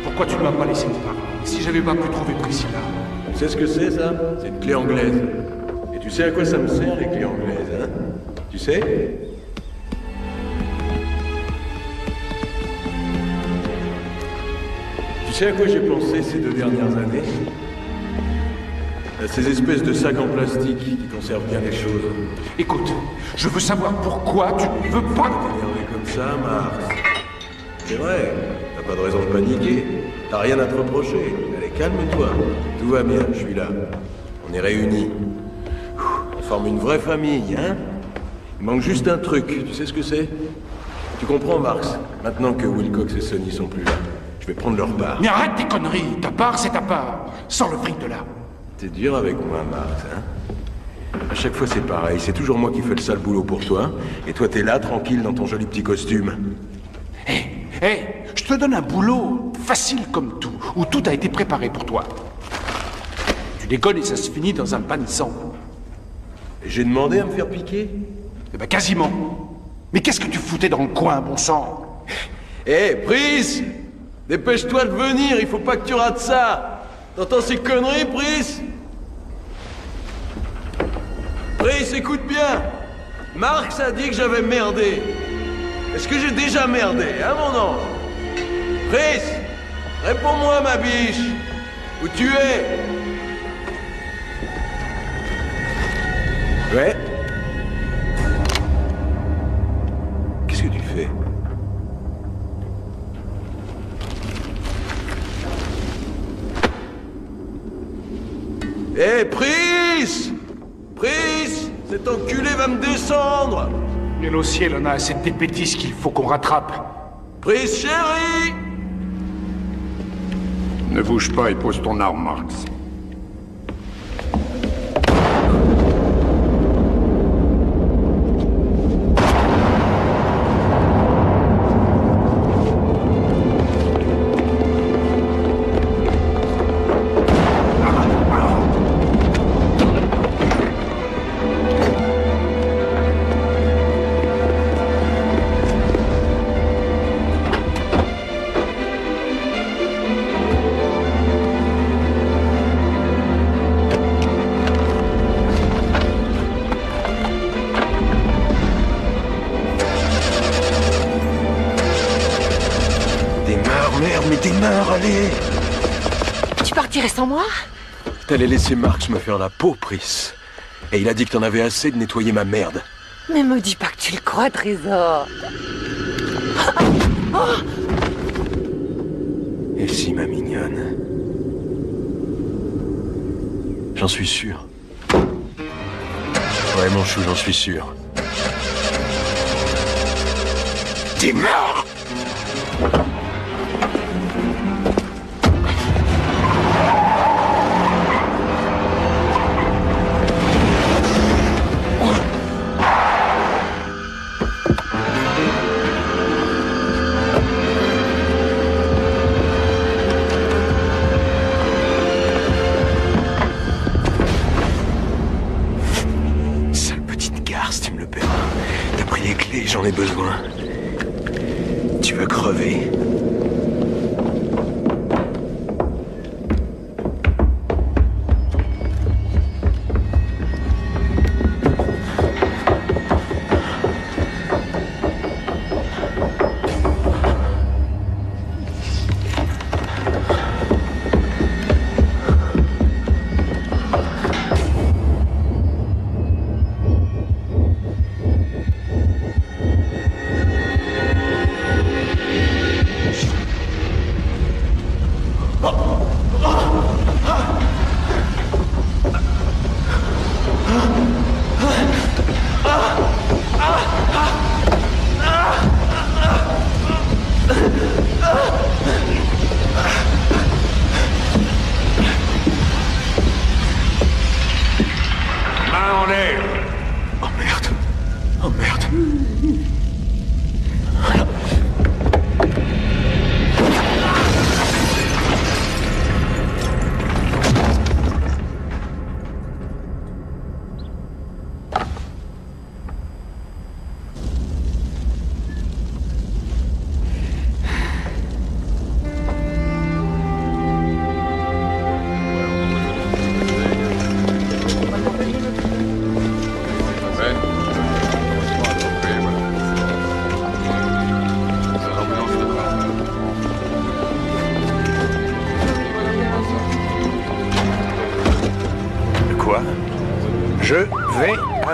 Pourquoi tu ne m'as pas laissé me parler? Si j'avais pas pu trouver Priscilla? sais ce que c'est, ça? C'est une clé anglaise. Et tu sais à quoi ça me sert, les clés anglaises, hein? Tu sais? Tu sais à quoi j'ai pensé ces 2 dernières années? À ces espèces de sacs en plastique qui conservent bien les choses. Écoute, je veux savoir pourquoi tu ne veux pas... T'énerver comme ça, Marx. C'est vrai, t'as pas de raison de paniquer. T'as rien à te reprocher. Allez, calme-toi. Tout va bien, je suis là. On est réunis. On forme une vraie famille, hein? Il manque juste un truc. Tu sais ce que c'est? Tu comprends, Marx? Maintenant que Wilcox et Sonny sont plus là, je vais prendre leur part. Mais arrête tes conneries. Ta part, c'est ta part. Sors le fric de là. T'es dur avec moi, Marx, hein? À chaque fois, c'est pareil. C'est toujours moi qui fais le sale boulot pour toi. Et toi, t'es là, tranquille, dans ton joli petit costume. Hé, je te donne un boulot facile comme tout, où tout a été préparé pour toi. Tu déconnes et ça se finit dans un bain de sang. Et j'ai demandé à me faire piquer? Eh ben, quasiment. Mais qu'est-ce que tu foutais dans le coin, bon sang? Hé, Pris! Dépêche-toi de venir, il faut pas que tu rates ça! T'entends ces conneries, Pris? Pris, écoute bien! Marx a dit que j'avais merdé. Est-ce que j'ai déjà merdé, hein, mon ange? Pris! Réponds-moi, ma biche! Où tu es? Ouais? Qu'est-ce que tu fais? Hé, Pris! Pris! Cet enculé va me descendre! Mais au ciel, on a assez de pépitis qu'il faut qu'on rattrape. Pris, chérie! Ne bouge pas et pose ton arme, Marx. Tu partirais sans moi? T'allais laisser Marx me faire la peau, Pris. Et il a dit que t'en avais assez de nettoyer ma merde. Mais me dis pas que tu le crois, Trésor. Et si, ma mignonne? J'en suis sûr. Ouais, mon chou, j'en suis sûr. T'es mort! J'en ai besoin. Tu veux crever?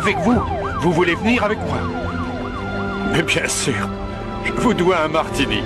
avec vous. Vous voulez venir avec moi? Mais bien sûr, je vous dois un martini.